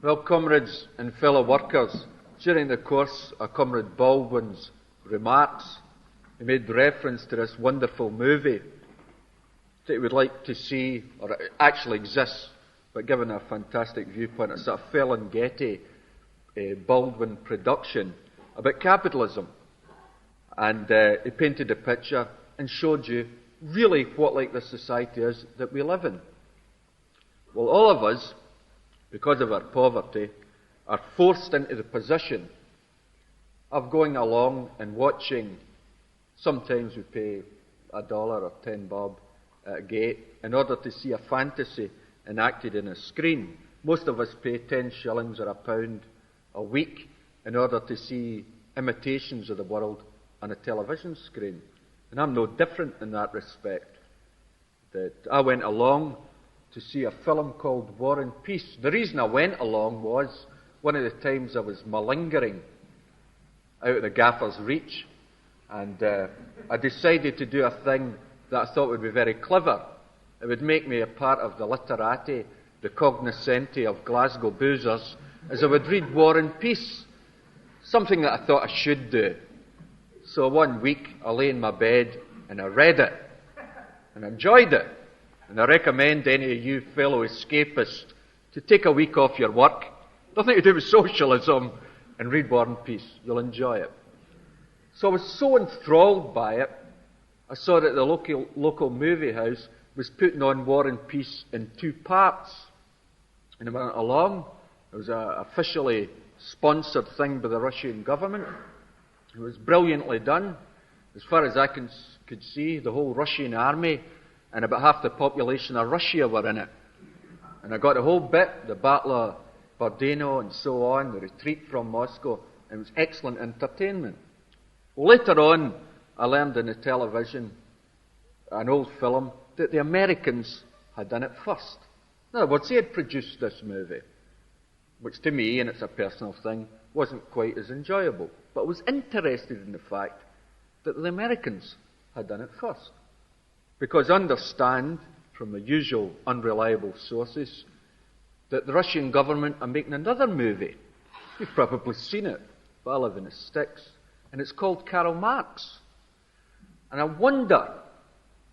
Well, comrades and fellow workers, during the course of Comrade Baldwin's remarks, he made reference to this wonderful movie that he would like to see, or it actually exists, but given a fantastic viewpoint, it's a Ferlinghetti Baldwin production about capitalism. And he painted a picture and showed you really what like the society is that we live in. Well, all of us, because of our poverty, are forced into the position of going along and watching. Sometimes we pay $1 or 10 bob at a gate in order to see a fantasy enacted in a screen. Most of us pay 10 shillings or £1 a week in order to see imitations of the world on a television screen. And I'm no different in that respect. That I went along to see a film called War and Peace. The reason I went along was one of the times I was malingering out of the gaffer's reach, and I decided to do a thing that I thought would be very clever. It would make me a part of the literati, the cognoscenti of Glasgow boozers, as I would read War and Peace, something that I thought I should do. So one week I lay in my bed and I read it and enjoyed it. And I recommend any of you fellow escapists to take a week off your work, nothing to do with socialism, and read War and Peace. You'll enjoy it. So I was so enthralled by it, I saw that the local movie house was putting on War and Peace in 2 parts. And I went along. It was an officially sponsored thing by the Russian government. It was brilliantly done. As far as I could see, the whole Russian army and about half the population of Russia were in it. And I got the whole bit, the Battle of Bordeno and so on, the retreat from Moscow, and it was excellent entertainment. Well, later on, I learned in the television, an old film, that the Americans had done it first. In other words, they had produced this movie, which to me, and it's a personal thing, wasn't quite as enjoyable. But I was interested in the fact that the Americans had done it first. Because I understand, from the usual unreliable sources, that the Russian government are making another movie. You've probably seen it, but I live in the sticks. And it's called Karl Marx. And I wonder,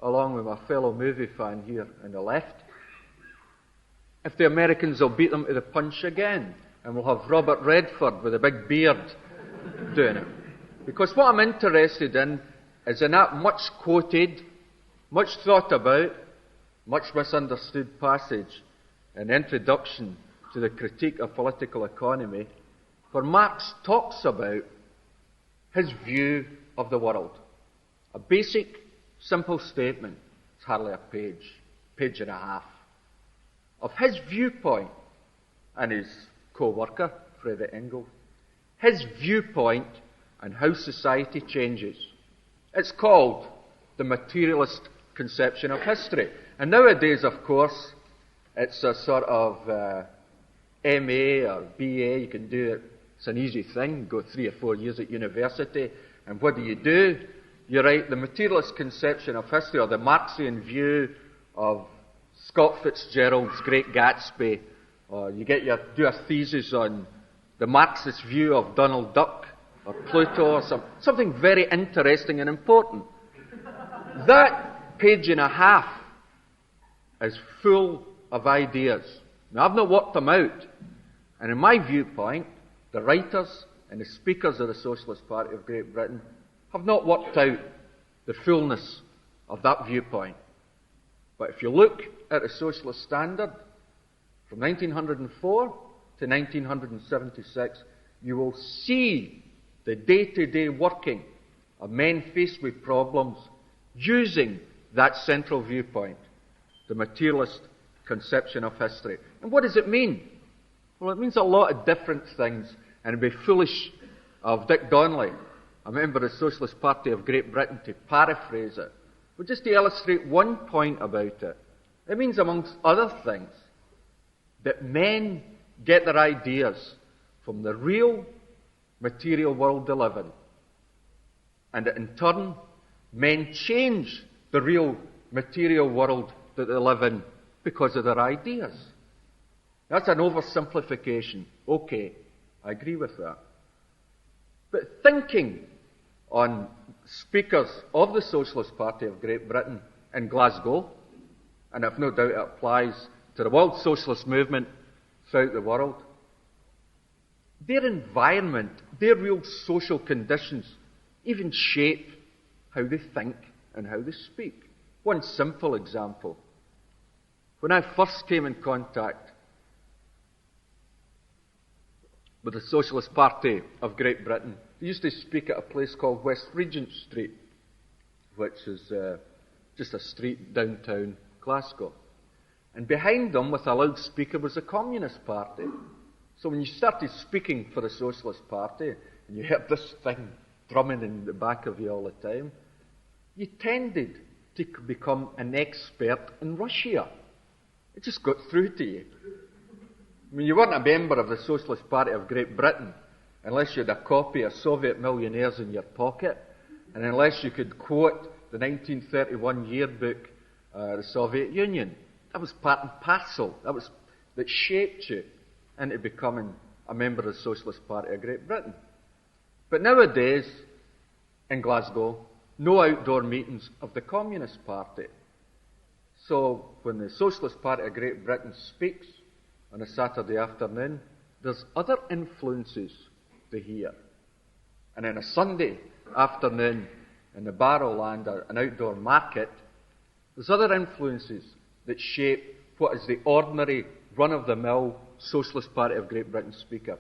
along with my fellow movie fan here on the left, if the Americans will beat them to the punch again. And we'll have Robert Redford with a big beard doing it. Because what I'm interested in is in that much quoted, much thought about, much misunderstood passage, an introduction to the critique of political economy, where Marx talks about his view of the world. A basic, simple statement, it's hardly a page and a half, of his viewpoint and his co-worker, Friedrich Engels, his viewpoint on how society changes. It's called the materialist conception of history. And nowadays, of course, it's a sort of MA or BA. You can do it. It's an easy thing. Go 3 or 4 years at university. And what do? You write the materialist conception of history, or the Marxian view of Scott Fitzgerald's Great Gatsby. Or you do a thesis on the Marxist view of Donald Duck or Pluto, or something very interesting and important. That page and a half is full of ideas. Now, I've not worked them out. And in my viewpoint, the writers and the speakers of the Socialist Party of Great Britain have not worked out the fullness of that viewpoint. But if you look at the Socialist Standard from 1904 to 1976, you will see the day-to-day working of men faced with problems using that central viewpoint, the materialist conception of history. And what does it mean? Well, it means a lot of different things, and it'd be foolish of Dick Donnelly, a member of the Socialist Party of Great Britain, to paraphrase it. But just to illustrate one point about it, it means, amongst other things, that men get their ideas from the real material world they live in, and that in turn, men change the real material world that they live in because of their ideas. That's an oversimplification. Okay, I agree with that. But thinking on speakers of the Socialist Party of Great Britain in Glasgow, and I've no doubt it applies to the world socialist movement throughout the world, their environment, their real social conditions, even shape how they think and how they speak. One simple example. When I first came in contact with the Socialist Party of Great Britain, they used to speak at a place called West Regent Street, which is just a street downtown Glasgow. And behind them, with a loudspeaker, was the Communist Party. So when you started speaking for the Socialist Party, and you heard this thing drumming in the back of you all the time, you tended to become an expert in Russia. It just got through to you. I mean, you weren't a member of the Socialist Party of Great Britain unless you had a copy of Soviet Millionaires in your pocket, and unless you could quote the 1931 yearbook of the Soviet Union. That was part and parcel. That shaped you into becoming a member of the Socialist Party of Great Britain. But nowadays, in Glasgow, no outdoor meetings of the Communist Party. So when the Socialist Party of Great Britain speaks on a Saturday afternoon, there's other influences to hear. And on a Sunday afternoon in the Barrowland, an outdoor market, there's other influences that shape what is the ordinary, run-of-the-mill Socialist Party of Great Britain speaker.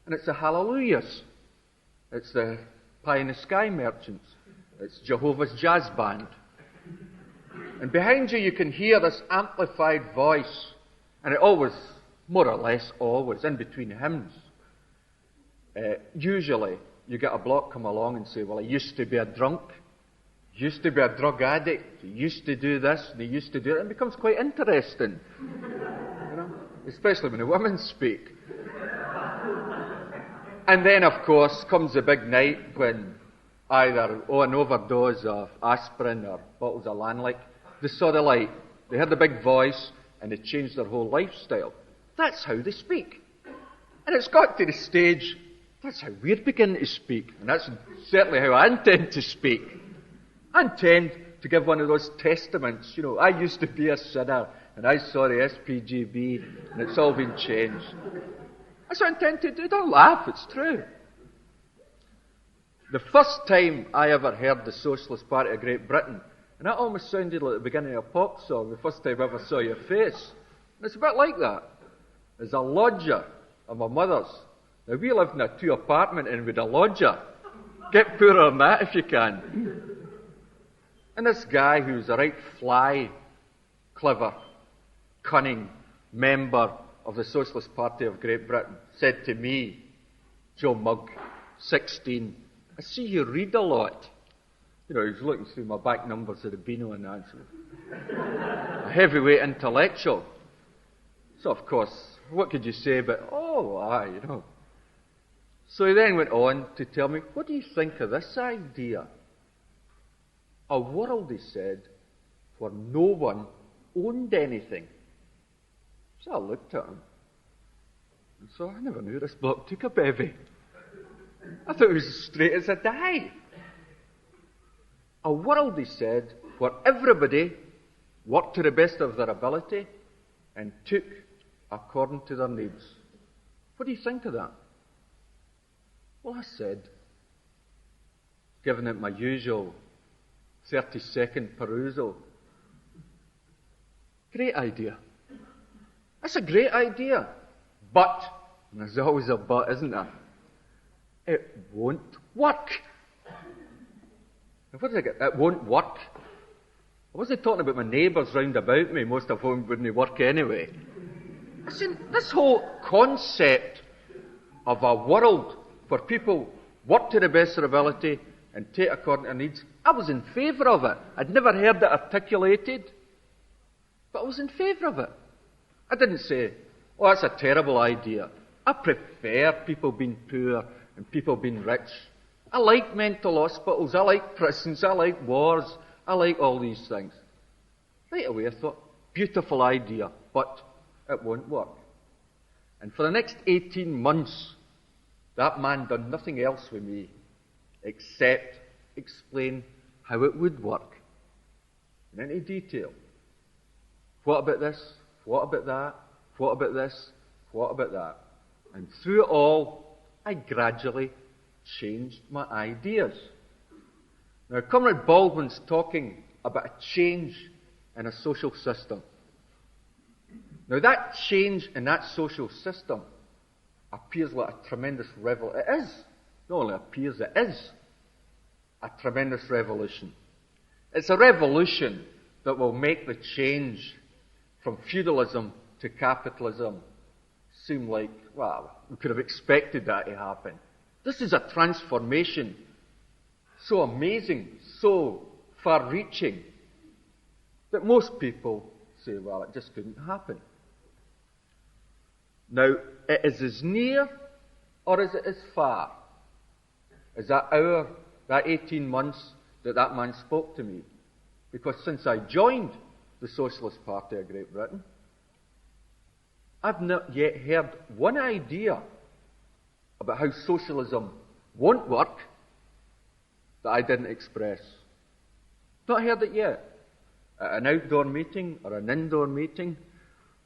And it's the Hallelujahs. It's the pie-in-the-sky merchants. It's Jehovah's Jazz Band. And behind you, you can hear this amplified voice. And it always, more or less always, in between hymns, usually you get a bloke come along and say, well, I used to be a drunk, used to be a drug addict, used to do this, they used to do it. And it becomes quite interesting, you know, especially when the women speak. And then, of course, comes the big night when either an overdose of aspirin or bottles of Lanlick, they saw the light, they heard the big voice, and they changed their whole lifestyle. That's how they speak. And it's got to the stage, that's how we're beginning to speak. And that's certainly how I intend to speak. I intend to give one of those testaments. You know, I used to be a sinner, and I saw the SPGB, and it's all been changed. That's what I intend to do. Don't laugh, it's true. The first time I ever heard the Socialist Party of Great Britain, and that almost sounded like the beginning of a pop song, the first time I ever saw your face. And it's a bit like that. As a lodger of my mother's. Now, we lived in a 2 apartment and with a lodger. Get poorer than that if you can. And this guy, who's a right fly, clever, cunning member of the Socialist Party of Great Britain, said to me, Joe Mugg, 16, I see you read a lot. You know, he was looking through my back numbers of the Beano and that. A heavyweight intellectual. So, of course, what could you say but, you know. So he then went on to tell me, what do you think of this idea? A world, he said, where no one owned anything. So I looked at him. And so I never knew this bloke took a bevy. I thought it was as straight as a die. A world, he said, where everybody worked to the best of their ability and took according to their needs. What do you think of that? Well, I said, giving it my usual 30-second perusal, great idea. That's a great idea. But, and there's always a but, isn't there? It won't work. What did I get? It won't work. I wasn't talking about my neighbours round about me, most of whom wouldn't work anyway. Listen, this whole concept of a world where people work to the best of their ability and take according to their needs, I was in favour of it. I'd never heard it articulated, but I was in favour of it. I didn't say, oh, that's a terrible idea. I prefer people being poor and people being rich. I like mental hospitals, I like prisons, I like wars, I like all these things. Right away I thought, beautiful idea, but it won't work. And for the next 18 months, that man done nothing else with me except explain how it would work in any detail. What about this? What about that? What about this? What about that? And through it all, I gradually changed my ideas. Now, Comrade Baldwin's talking about a change in a social system. Now, that change in that social system appears like a tremendous revolution. It is. Not only appears, it is a tremendous revolution. It's a revolution that will make the change from feudalism to capitalism seem like, well, we could have expected that to happen. This is a transformation so amazing, so far-reaching, that most people say, well, it just couldn't happen. Now, it is as near or is it as far as that 18 months that man spoke to me? Because since I joined the Socialist Party of Great Britain, I've not yet heard one idea about how socialism won't work that I didn't express. Not heard it yet. At an outdoor meeting or an indoor meeting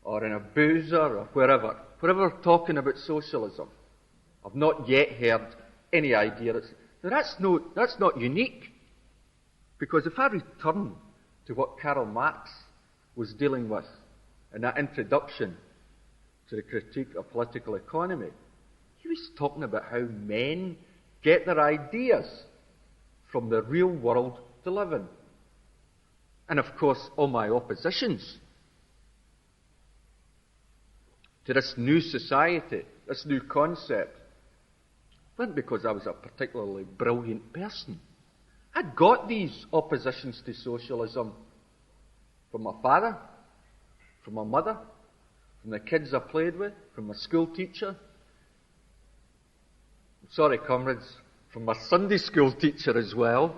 or in a boozer or wherever we're talking about socialism, I've not yet heard any idea. Now that's not unique, because if I return to what Karl Marx was dealing with in that introduction to the critique of political economy, he was talking about how men get their ideas from the real world to live in. And of course, all my oppositions to this new society, this new concept, weren't because I was a particularly brilliant person. I got these oppositions to socialism from my father, from my mother, from the kids I played with, from my school teacher. I'm sorry, comrades, from my Sunday school teacher as well.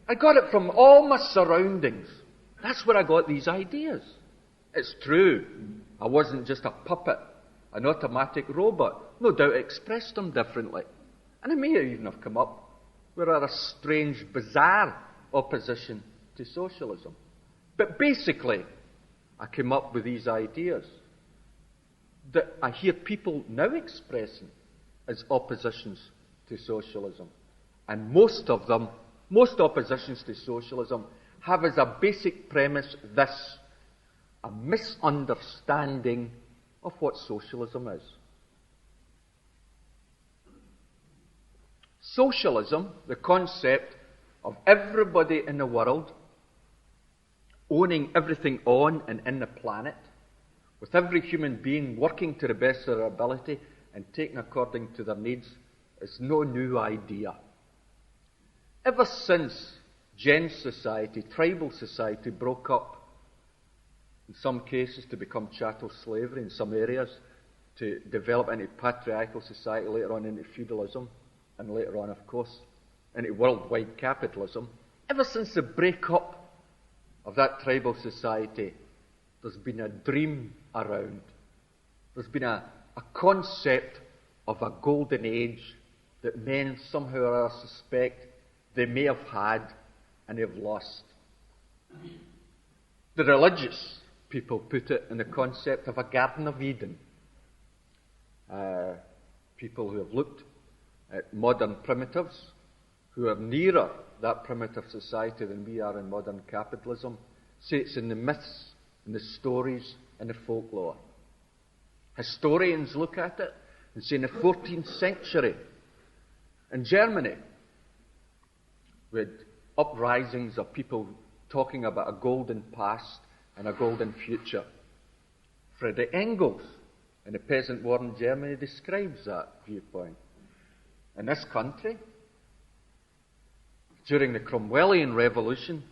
I got it from all my surroundings. That's where I got these ideas. It's true, I wasn't just a puppet, an automatic robot. No doubt I expressed them differently. And I may even have come up with a strange, bizarre opposition to socialism. But basically, I came up with these ideas that I hear people now expressing as oppositions to socialism. And most oppositions to socialism have as a basic premise this: a misunderstanding of what socialism is. Socialism, the concept of everybody in the world owning everything on and in the planet, with every human being working to the best of their ability and taking according to their needs, is no new idea. Ever since Gens society, tribal society, broke up, in some cases to become chattel slavery, in some areas to develop into patriarchal society, later on into feudalism, and later on, of course, into worldwide capitalism, ever since the break-up of that tribal society, there's been a dream around. There's been a concept of a golden age that men somehow or other suspect they may have had and they've lost. The religious people put it in the concept of a Garden of Eden. People who have looked at modern primitives, who are nearer that primitive society than we are in modern capitalism, say it's in the myths, in the stories, and the folklore. Historians look at it and say in the 14th century, in Germany, we had uprisings of people talking about a golden past and a golden future. Friedrich Engels, in the Peasant War in Germany, describes that viewpoint. In this country, during the Cromwellian Revolution,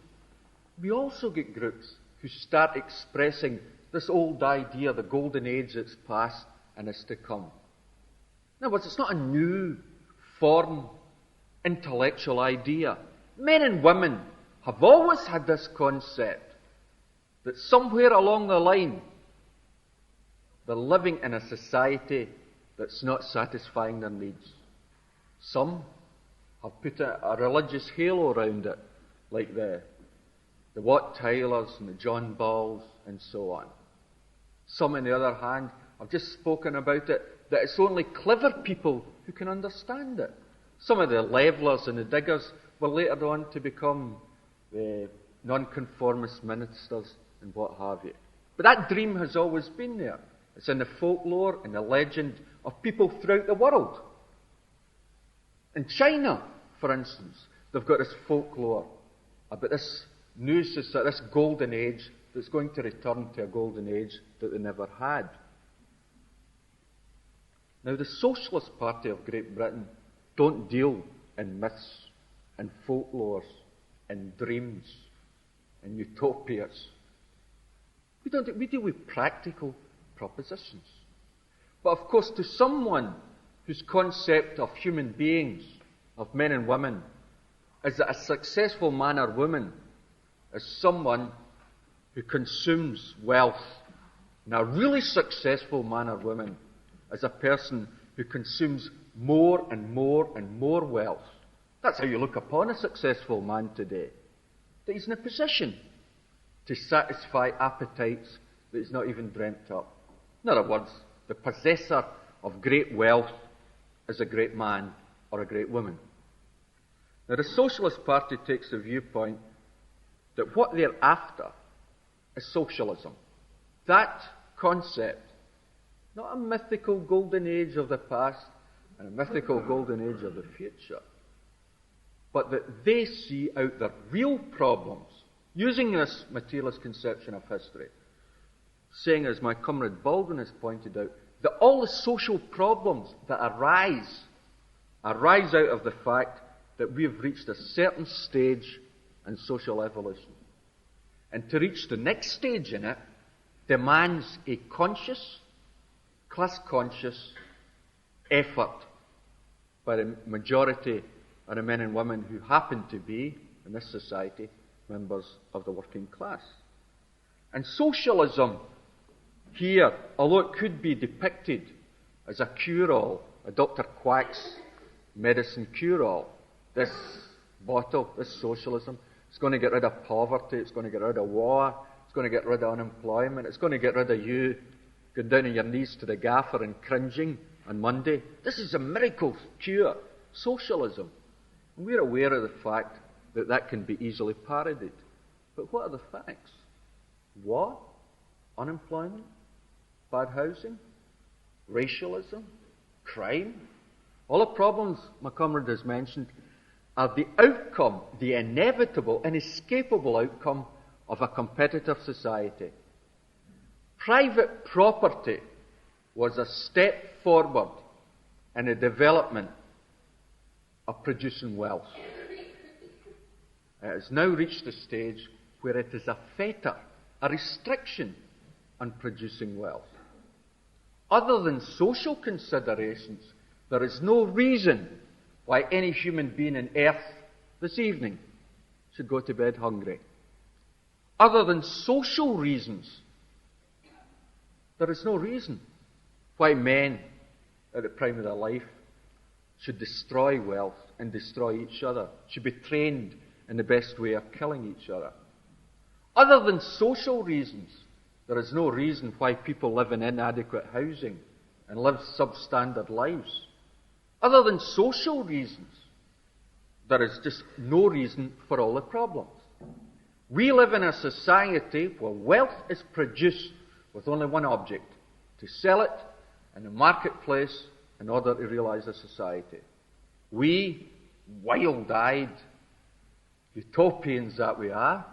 we also get groups who start expressing this old idea, the golden age that's past and is to come. In other words, it's not a new form, intellectual idea. Men and women have always had this concept that somewhere along the line, They're living in a society that's not satisfying their needs. Some have put a religious halo around it, like the Wat Tylers and the John Balls and so on. Some, on the other hand, have just spoken about it, that it's only clever people who can understand it. Some of the levelers and the diggers were later on to become the nonconformist ministers and what have you. But that dream has always been there. It's in the folklore and the legend of people throughout the world. In China, for instance, they've got this folklore about this new society, this golden age that's going to return to a golden age that they never had. Now, the Socialist Party of Great Britain don't deal in myths and folklores and dreams and utopias. We deal with practical propositions. But of course, to someone whose concept of human beings, of men and women, is that a successful man or woman is someone who consumes wealth. And a really successful man or woman is a person who consumes more and more and more wealth. That's how you look upon a successful man today. That he's in a position to satisfy appetites that he's not even dreamt up. In other words, the possessor of great wealth is a great man or a great woman. Now, the Socialist Party takes the viewpoint that what they're after is socialism. That concept, not a mythical golden age of the past and a mythical golden age of the future, but that they see out their real problems, using this materialist conception of history, saying, as my comrade Baldwin has pointed out, that all the social problems that arise out of the fact that we have reached a certain stage in social evolution. And to reach the next stage in it demands a conscious, class-conscious effort by the majority of the men and women who happen to be, in this society, members of the working class. And socialism here, although it could be depicted as a cure-all, a Dr. Quack's medicine cure-all, this bottle, this socialism, it's going to get rid of poverty, it's going to get rid of war, it's going to get rid of unemployment, it's going to get rid of you going down on your knees to the gaffer and cringing on Monday. This is a miracle cure, socialism. And we're aware of the fact that that can be easily parodied. But what are the facts? War, unemployment, bad housing, racialism, crime. All the problems my comrade has mentioned are the outcome, the inevitable, inescapable outcome of a competitive society. Private property was a step forward in the development of producing wealth. It has now reached a stage where it is a fetter, a restriction on producing wealth. Other than social considerations, there is no reason why any human being on earth this evening should go to bed hungry. Other than social reasons, there is no reason why men at the prime of their life should destroy wealth and destroy each other, should be trained in the best way of killing each other. Other than social reasons, there is no reason why people live in inadequate housing and live substandard lives. Other than social reasons, there is just no reason for all the problems. We live in a society where wealth is produced with only one object: to sell it in the marketplace in order to realize a society. We, wild-eyed utopians that we are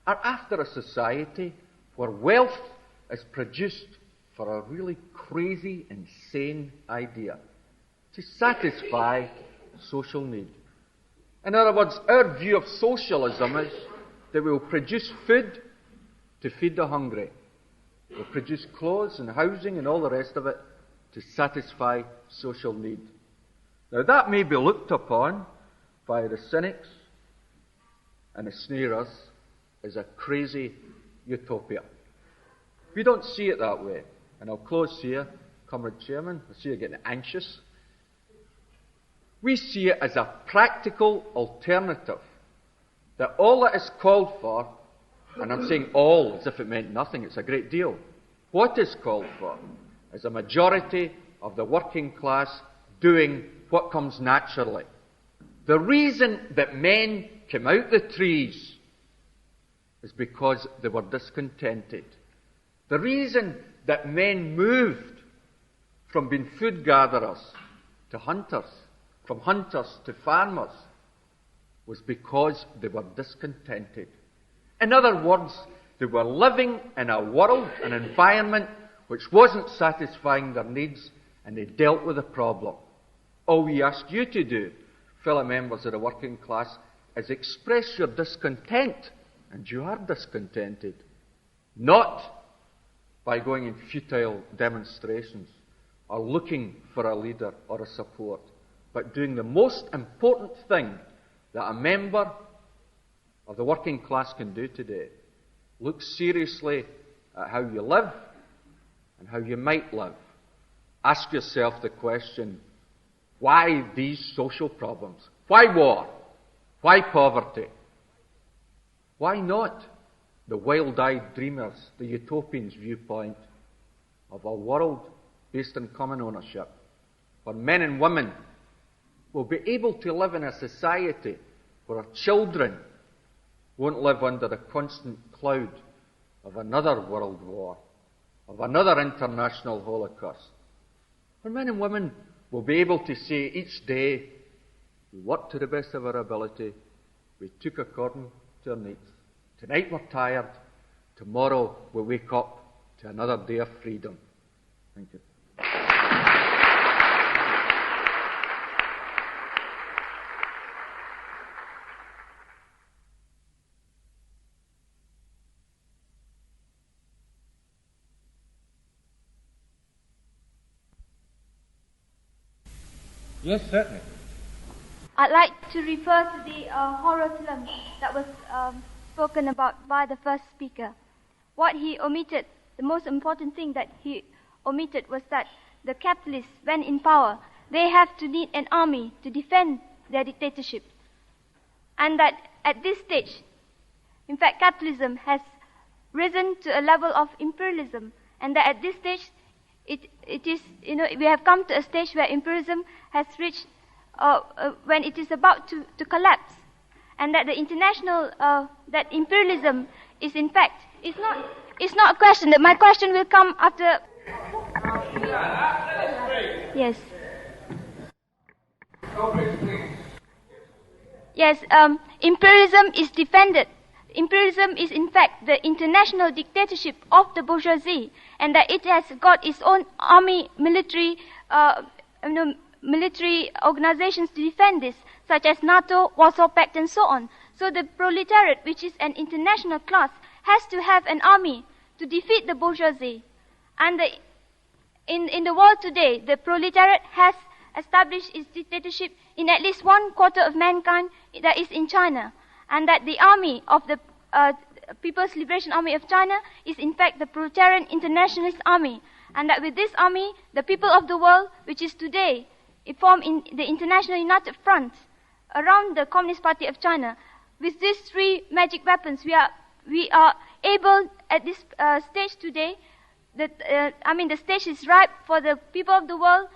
after a society where wealth is produced for a really crazy, insane idea, to satisfy social need. In other words, our view of socialism is that we will produce food to feed the hungry. We'll produce clothes and housing and all the rest of it to satisfy social need. Now, that may be looked upon by the cynics and the sneerers as a crazy utopia. We don't see it that way. and I'll close here, Comrade Chairman, I see you getting anxious. We see it as a practical alternative, that all that is called for, and I'm saying all as if it meant nothing, it's a great deal. What is called for is a majority of the working class doing what comes naturally. The reason that men came out the trees is because they were discontented. The reason that men moved from being food gatherers to hunters, from hunters to farmers, was because they were discontented. In other words, they were living in a world, an environment, which wasn't satisfying their needs, and they dealt with the problem. All we ask you to do, fellow members of the working class, is express your discontent, and you are discontented, not by going in futile demonstrations or looking for a leader or a support, but doing the most important thing that a member of the working class can do today. Look seriously at how you live and how you might live. Ask yourself the question, why these social problems? Why war? Why poverty? Why not the wild-eyed dreamers, the utopians' viewpoint of a world based on common ownership, where men and women will be able to live in a society where our children won't live under the constant cloud of another world war, of another international holocaust. Where men and women will be able to say each day, we worked to the best of our ability, we took according to our needs. Tonight we're tired, tomorrow we'll wake up to another day of freedom. Thank you. Yes, certainly. I'd like to refer to the horror film that was spoken about by the first speaker. What he omitted, the most important thing that he omitted was that the capitalists, when in power, they have to need an army to defend their dictatorship. And that at this stage, in fact, capitalism has risen to a level of imperialism, and that at this stage, it is, we have come to a stage where imperialism has reached, when it is about to collapse, and that the international, that imperialism is in fact, it's not a question. That my question will come after. Yes. Yes, imperialism is defended. Imperialism is in fact the international dictatorship of the bourgeoisie, and that it has got its own army, military organizations to defend this, such as NATO, Warsaw Pact, and so on. So the proletariat, which is an international class, has to have an army to defeat the bourgeoisie. And in the world today, the proletariat has established its dictatorship in at least 1/4 of mankind, that is in China. And that the army of the People's Liberation Army of China is in fact the proletarian internationalist army. And that with this army, the people of the world, which is today formed in the International United Front around the Communist Party of China, with these three magic weapons, we are able at this stage today, the stage is ripe for the people of the world,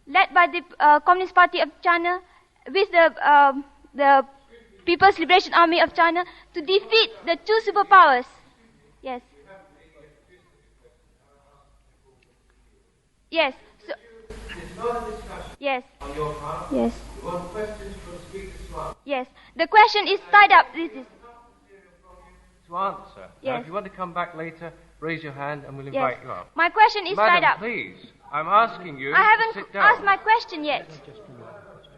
led by the Communist Party of China, with the People's Liberation Army of China, to defeat the two superpowers. Yes. Yes. So, it's not a discussion. Yes. On your part. Yes. You want questions from speakers to answer. Yes. The question is tied up. This is. To answer. Yes. Now, if you want to come back later, raise your hand and we'll invite you up. My question is tied up. Madam, please. I'm asking you I to haven't sit down. asked my question yet.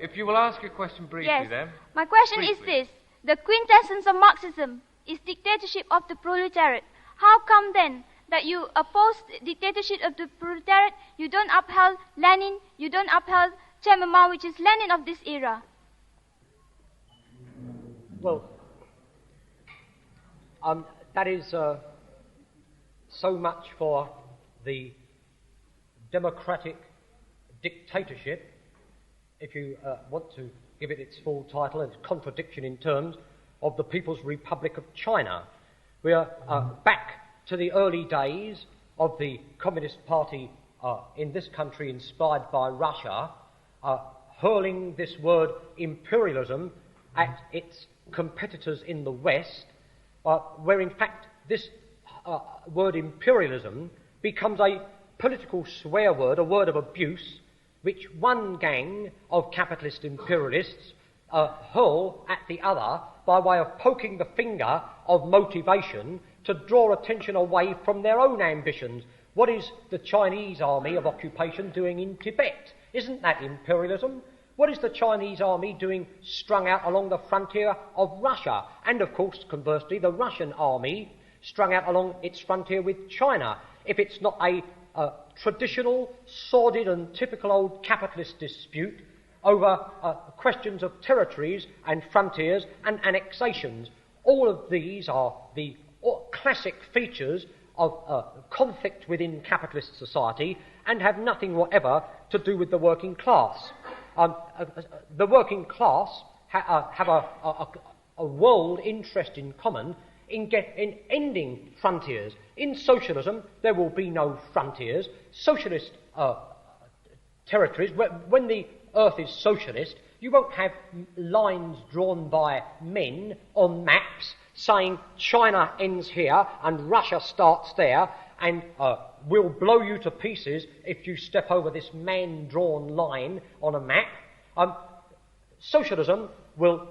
If you will ask your question briefly, Yes. then. My question is Briefly. this. The quintessence of Marxism is dictatorship of the proletariat. How come then that you oppose dictatorship of the proletariat, you don't upheld Lenin, you don't upheld Chairman Mao, which is Lenin of this era? Well, that is so much for the democratic dictatorship, if you want to give it its full title, its contradiction in terms, of the People's Republic of China. We are back to the early days of the Communist Party in this country, inspired by Russia, hurling this word imperialism at its competitors in the West, where in fact this word imperialism becomes a political swear word, a word of abuse, which one gang of capitalist imperialists hurl at the other by way of poking the finger of motivation to draw attention away from their own ambitions. What is the Chinese army of occupation doing in Tibet? Isn't that imperialism? What is the Chinese army doing strung out along the frontier of Russia? And of course, conversely, the Russian army strung out along its frontier with China. If it's not a traditional, sordid and typical old capitalist dispute over questions of territories and frontiers and annexations. All of these are the classic features of conflict within capitalist society and have nothing whatever to do with the working class. The working class have a world interest in common in ending frontiers. In socialism, there will be no frontiers. Socialist territories, when the earth is socialist, you won't have lines drawn by men on maps saying China ends here and Russia starts there and we'll blow you to pieces if you step over this man-drawn line on a map. Socialism will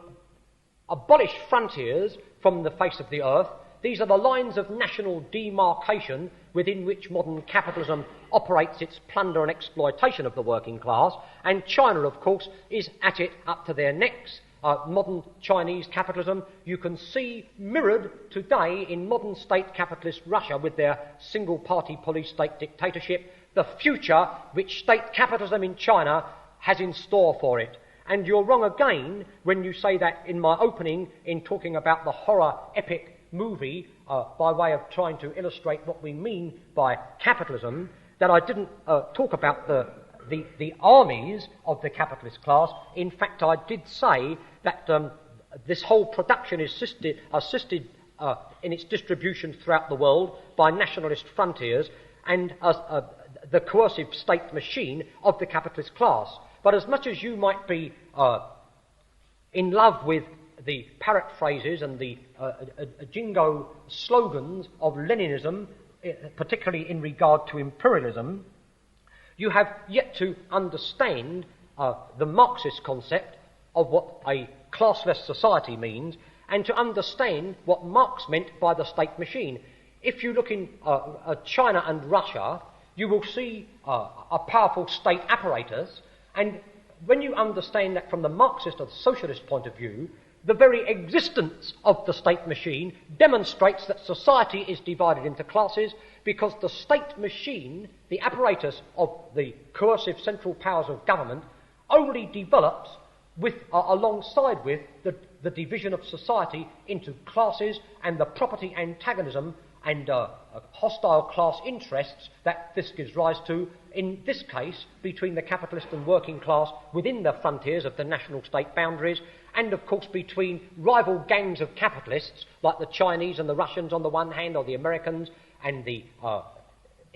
abolish frontiers from the face of the earth. These are the lines of national demarcation within which modern capitalism operates its plunder and exploitation of the working class, and China, of course, is at it up to their necks. Modern Chinese capitalism you can see mirrored today in modern state capitalist Russia with their single-party police state dictatorship, the future which state capitalism in China has in store for it. And you're wrong again when you say that in my opening, in talking about the horror epic movie, by way of trying to illustrate what we mean by capitalism, that I didn't talk about the armies of the capitalist class. In fact, I did say that this whole production is assisted in its distribution throughout the world by nationalist frontiers and the coercive state machine of the capitalist class. But as much as you might be in love with the parrot phrases and the jingo slogans of Leninism, particularly in regard to imperialism, you have yet to understand the Marxist concept of what a classless society means, and to understand what Marx meant by the state machine. If you look in China and Russia, you will see a powerful state apparatus, and when you understand that from the Marxist or socialist point of view, the very existence of the state machine demonstrates that society is divided into classes, because the state machine, the apparatus of the coercive central powers of government, only develops alongside with the division of society into classes and the property antagonism and hostile class interests that this gives rise to, in this case, between the capitalist and working class within the frontiers of the national state boundaries, and of course between rival gangs of capitalists like the Chinese and the Russians on the one hand, or the Americans and the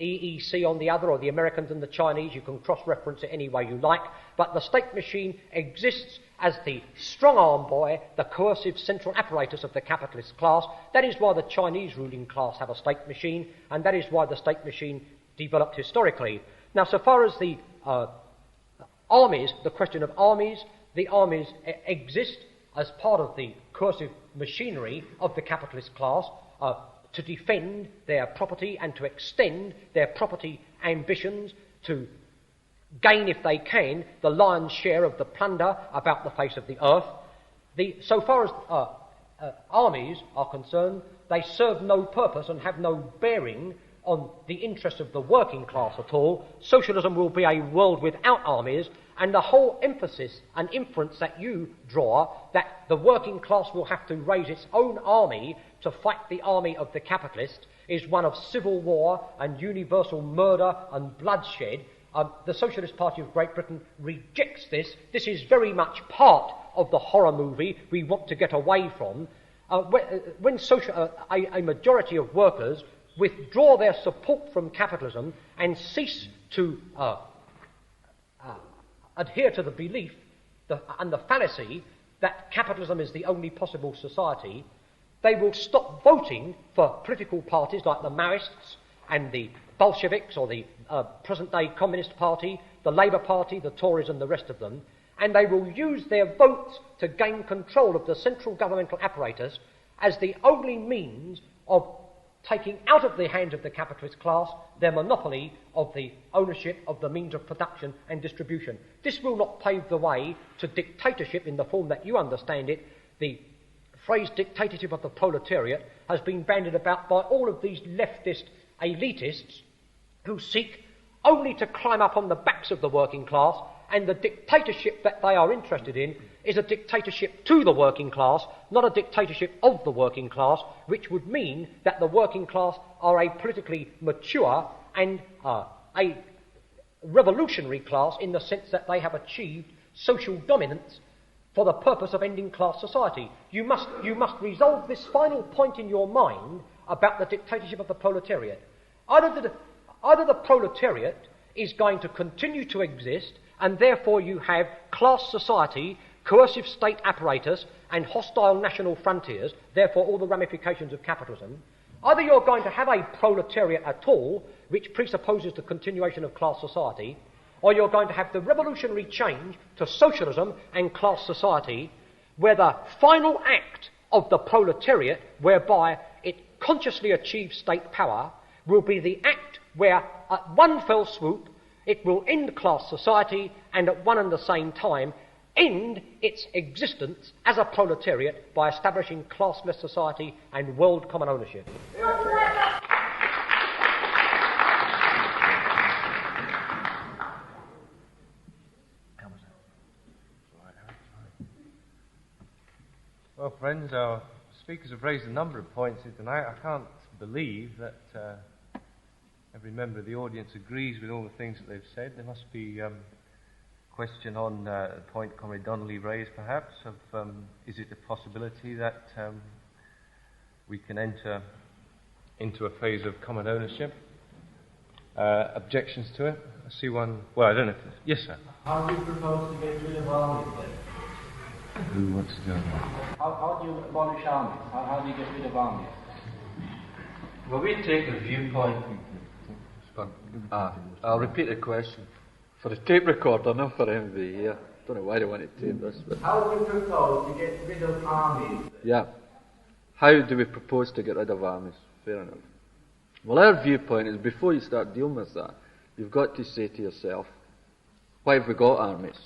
EEC on the other, or the Americans and the Chinese. You can cross-reference it any way you like, but the state machine exists as the strong-arm boy, the coercive central apparatus of the capitalist class. That is why the Chinese ruling class have a state machine, and that is why the state machine developed historically. Now, so far as the armies, the question of armies, the armies exist as part of the coercive machinery of the capitalist class to defend their property and to extend their property ambitions, to gain, if they can, the lion's share of the plunder about the face of the earth. So far as armies are concerned, they serve no purpose and have no bearing on the interests of the working class at all. Socialism will be a world without armies, and the whole emphasis and inference that you draw that the working class will have to raise its own army to fight the army of the capitalist is one of civil war and universal murder and bloodshed, The Socialist Party of Great Britain rejects this. This is very much part of the horror movie we want to get away from. When a majority of workers withdraw their support from capitalism and cease to adhere to the belief and the fallacy that capitalism is the only possible society, they will stop voting for political parties like the Maoists and the Bolsheviks or the present-day Communist Party, the Labour Party, the Tories and the rest of them, and they will use their votes to gain control of the central governmental apparatus as the only means of taking out of the hands of the capitalist class their monopoly of the ownership of the means of production and distribution. This will not pave the way to dictatorship in the form that you understand it. The phrase dictatorship of the proletariat has been bandied about by all of these leftist elitists who seek only to climb up on the backs of the working class, and the dictatorship that they are interested in is a dictatorship to the working class, not a dictatorship of the working class, which would mean that the working class are a politically mature and a revolutionary class in the sense that they have achieved social dominance for the purpose of ending class society. You must resolve this final point in your mind about the dictatorship of the proletariat. Either the proletariat is going to continue to exist, and therefore you have class society, coercive state apparatus, and hostile national frontiers, therefore all the ramifications of capitalism. Either you're going to have a proletariat at all, which presupposes the continuation of class society, or you're going to have the revolutionary change to socialism and class society, where the final act of the proletariat, whereby it consciously achieves state power, will be the act where, at one fell swoop, it will end class society and at one and the same time end its existence as a proletariat by establishing classless society and world common ownership. Well, friends, our speakers have raised a number of points here tonight. I can't believe that every member of the audience agrees with all the things that they've said. There must be a question on the point Comrade Donnelly raised, perhaps, of is it a possibility that we can enter into a phase of common ownership? Objections to it? I see one. Well, I don't know. Yes, sir. How do you propose to get rid of armies then? Who wants to go there? How do you abolish armies? How do you get rid of armies? Well, we take the viewpoint. I'll repeat the question for the tape recorder, not for MV here. Don't know why they want to tape this, but how do you propose to get rid of armies? Yeah. How do we propose to get rid of armies? Fair enough. Well, our viewpoint is before you start dealing with that, you've got to say to yourself, why have we got armies?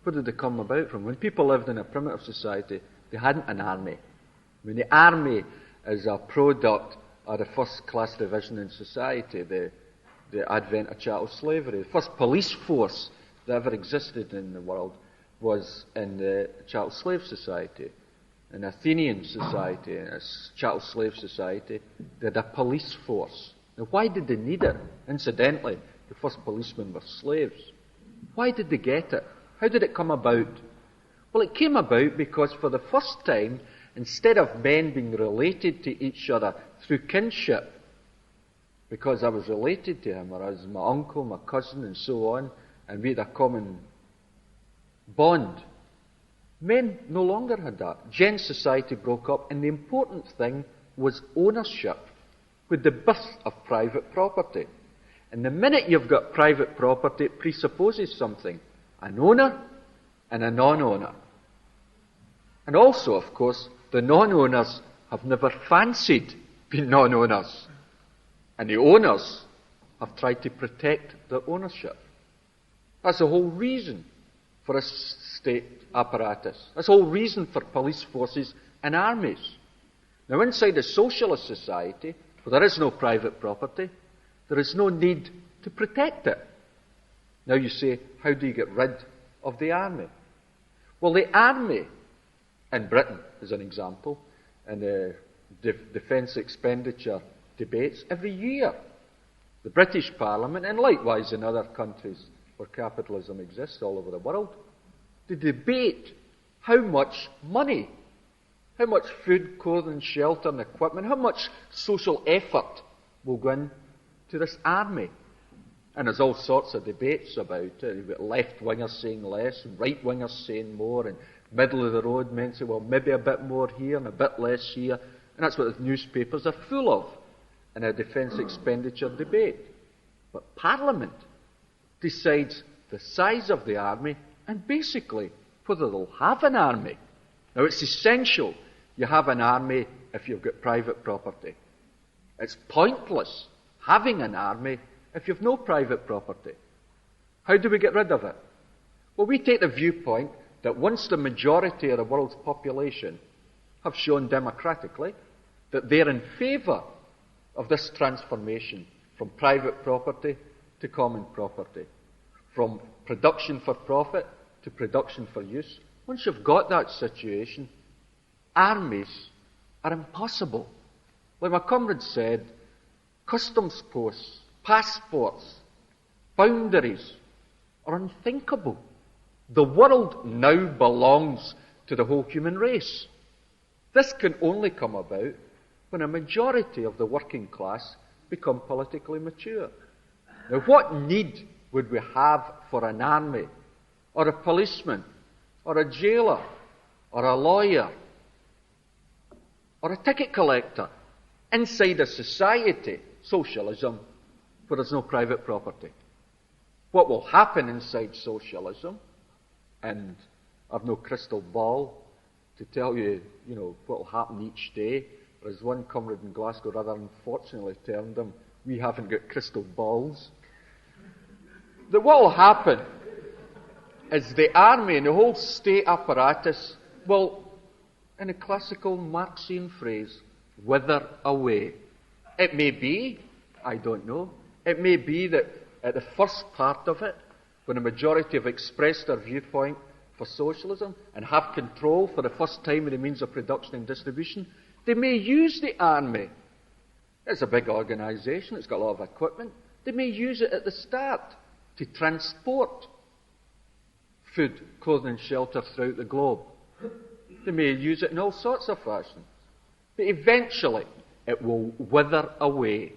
Where did they come about from? When people lived in a primitive society, they hadn't an army. I mean, the army is a product of the first-class division in society, the advent of chattel slavery. The first police force that ever existed in the world was in the chattel slave society. In Athenian society, in a chattel slave society, they had a police force. Now, why did they need it? Incidentally, the first policemen were slaves. Why did they get it? How did it come about? Well, it came about because for the first time, instead of men being related to each other through kinship, because I was related to him, or I was my uncle, my cousin, and so on, and we had a common bond, men no longer had that. Gen society broke up, and the important thing was ownership, with the birth of private property. And the minute you've got private property, it presupposes something: an owner and a non-owner. And also, of course, the non-owners have never fancied being non-owners. And the owners have tried to protect their ownership. That's the whole reason for a state apparatus. That's the whole reason for police forces and armies. Now, inside a socialist society, where there is no private property, there is no need to protect it. Now you say, how do you get rid of the army? Well, the army in Britain, as an example, in the defence expenditure debates, every year the British Parliament, and likewise in other countries where capitalism exists all over the world, to debate how much money, how much food, clothing, shelter and equipment, how much social effort will go into this army. And there's all sorts of debates about it. You've got left-wingers saying less, and right-wingers saying more, and middle-of-the-road men say, well, maybe a bit more here and a bit less here. And that's what the newspapers are full of in a defence expenditure debate. But Parliament decides the size of the army and basically whether they'll have an army. Now, it's essential you have an army if you've got private property. It's pointless having an army if you've no private property. How do we get rid of it? Well, we take the viewpoint that once the majority of the world's population have shown democratically that they're in favour of this transformation from private property to common property, from production for profit to production for use, once you've got that situation, armies are impossible. Like my comrade said, customs posts, passports, boundaries are unthinkable. The world now belongs to the whole human race. This can only come about when a majority of the working class become politically mature. Now, what need would we have for an army, or a policeman, or a jailer, or a lawyer, or a ticket collector inside a society, socialism, where there's no private property? What will happen inside socialism, and I've no crystal ball to tell you, what will happen each day, or as one comrade in Glasgow rather unfortunately termed them, we haven't got crystal balls. That what will happen is the army and the whole state apparatus will, in a classical Marxian phrase, wither away. It may be, I don't know, it may be that at the first part of it, when the majority have expressed their viewpoint for socialism and have control for the first time of the means of production and distribution, they may use the army. It's a big organisation, it's got a lot of equipment. They may use it at the start to transport food, clothing and shelter throughout the globe. They may use it in all sorts of fashions. But eventually it will wither away,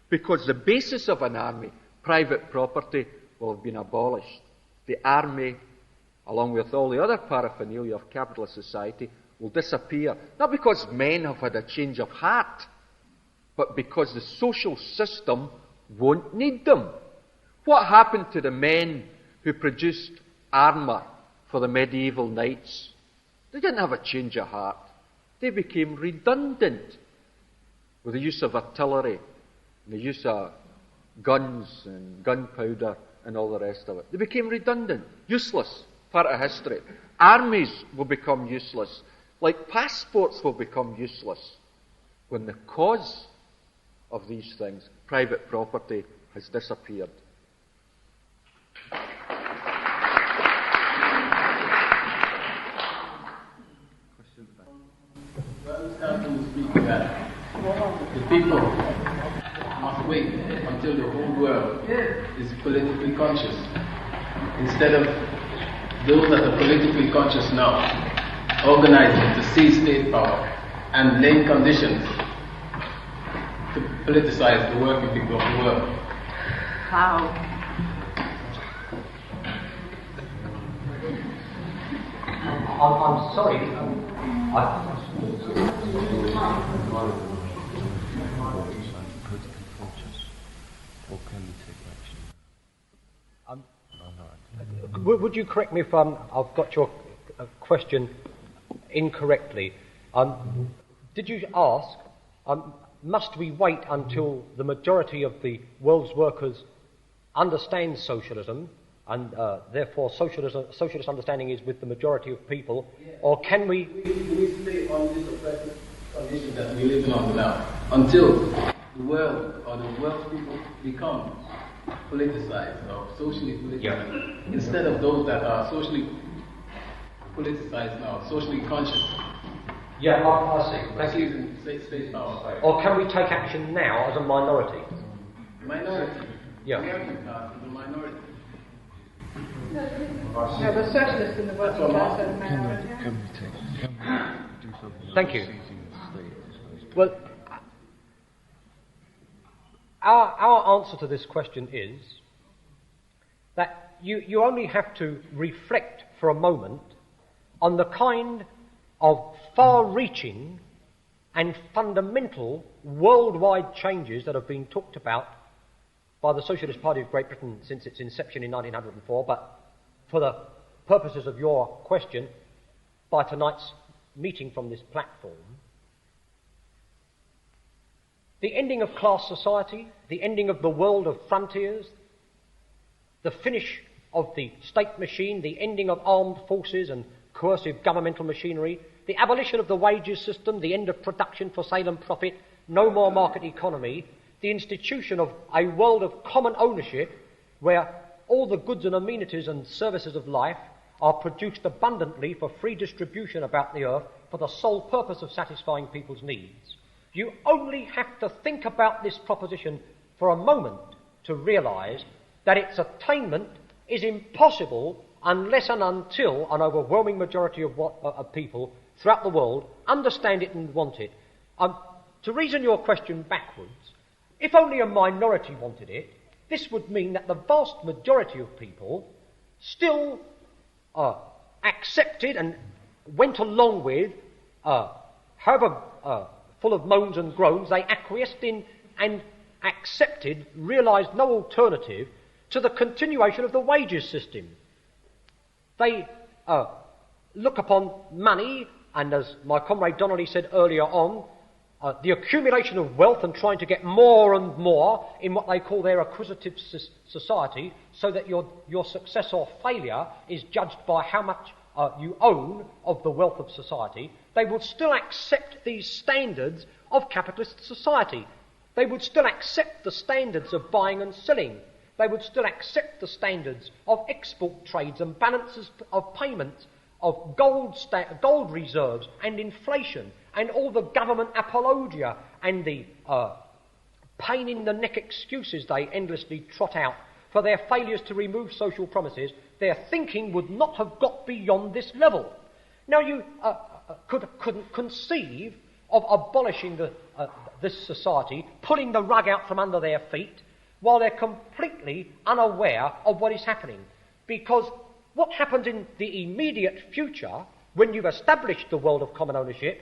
because the basis of an army, private property, will have been abolished. The army, along with all the other paraphernalia of capitalist society, will disappear. Not because men have had a change of heart, but because the social system won't need them. What happened to the men who produced armour for the medieval knights? They didn't have a change of heart. They became redundant with the use of artillery, and the use of guns and gunpowder and all the rest of it. They became redundant, useless, part of history. Armies will become useless, like passports will become useless, when the cause of these things, private property, has disappeared. Well, it's time to speak that the people must wait until the whole world is politically conscious, instead of those that are politically conscious now organizing to seize state power and laying conditions to politicize the working people of the world. How? I'm sorry. Would you correct me if I've got your question incorrectly? Did you ask, must we wait until the majority of the world's workers understand socialism, and therefore socialist understanding is with the majority of people, or can we... We stay on this oppressive condition that we live on now until the world or the world's people become politicized or socially politicized, Yeah. instead of those that are socially politicized now, socially conscious. Yeah, I see. That's using state power. Or can we take action now as a minority? Minority. Yeah. The working class is a minority. No, the socialists in the working class are the minority. Can we do something? Thank you. Well, our answer to this question is that you only have to reflect for a moment on the kind of far-reaching and fundamental worldwide changes that have been talked about by the Socialist Party of Great Britain since its inception in 1904, but for the purposes of your question, by tonight's meeting from this platform. The ending of class society, the ending of the world of frontiers, the finish of the state machine, the ending of armed forces and coercive governmental machinery, the abolition of the wages system, the end of production for sale and profit, no more market economy, the institution of a world of common ownership where all the goods and amenities and services of life are produced abundantly for free distribution about the earth for the sole purpose of satisfying people's needs. You only have to think about this proposition for a moment to realise that its attainment is impossible unless and until an overwhelming majority of people throughout the world understand it and want it. To reason your question backwards, if only a minority wanted it, this would mean that the vast majority of people still accepted and went along with, however full of moans and groans, they acquiesced in and accepted, realised no alternative to the continuation of the wages system. They look upon money, and as my comrade Donnelly said earlier on, the accumulation of wealth and trying to get more and more in what they call their acquisitive society, so that your success or failure is judged by how much you own of the wealth of society. They would still accept these standards of capitalist society. They would still accept the standards of buying and selling. They would still accept the standards of export trades and balances of payments, of gold reserves and inflation, and all the government apologia and the pain-in-the-neck excuses they endlessly trot out for their failures to remove social promises. Their thinking would not have got beyond this level. Now, you couldn't conceive of abolishing this society, pulling the rug out from under their feet, while they're completely unaware of what is happening. Because what happens in the immediate future, when you've established the world of common ownership,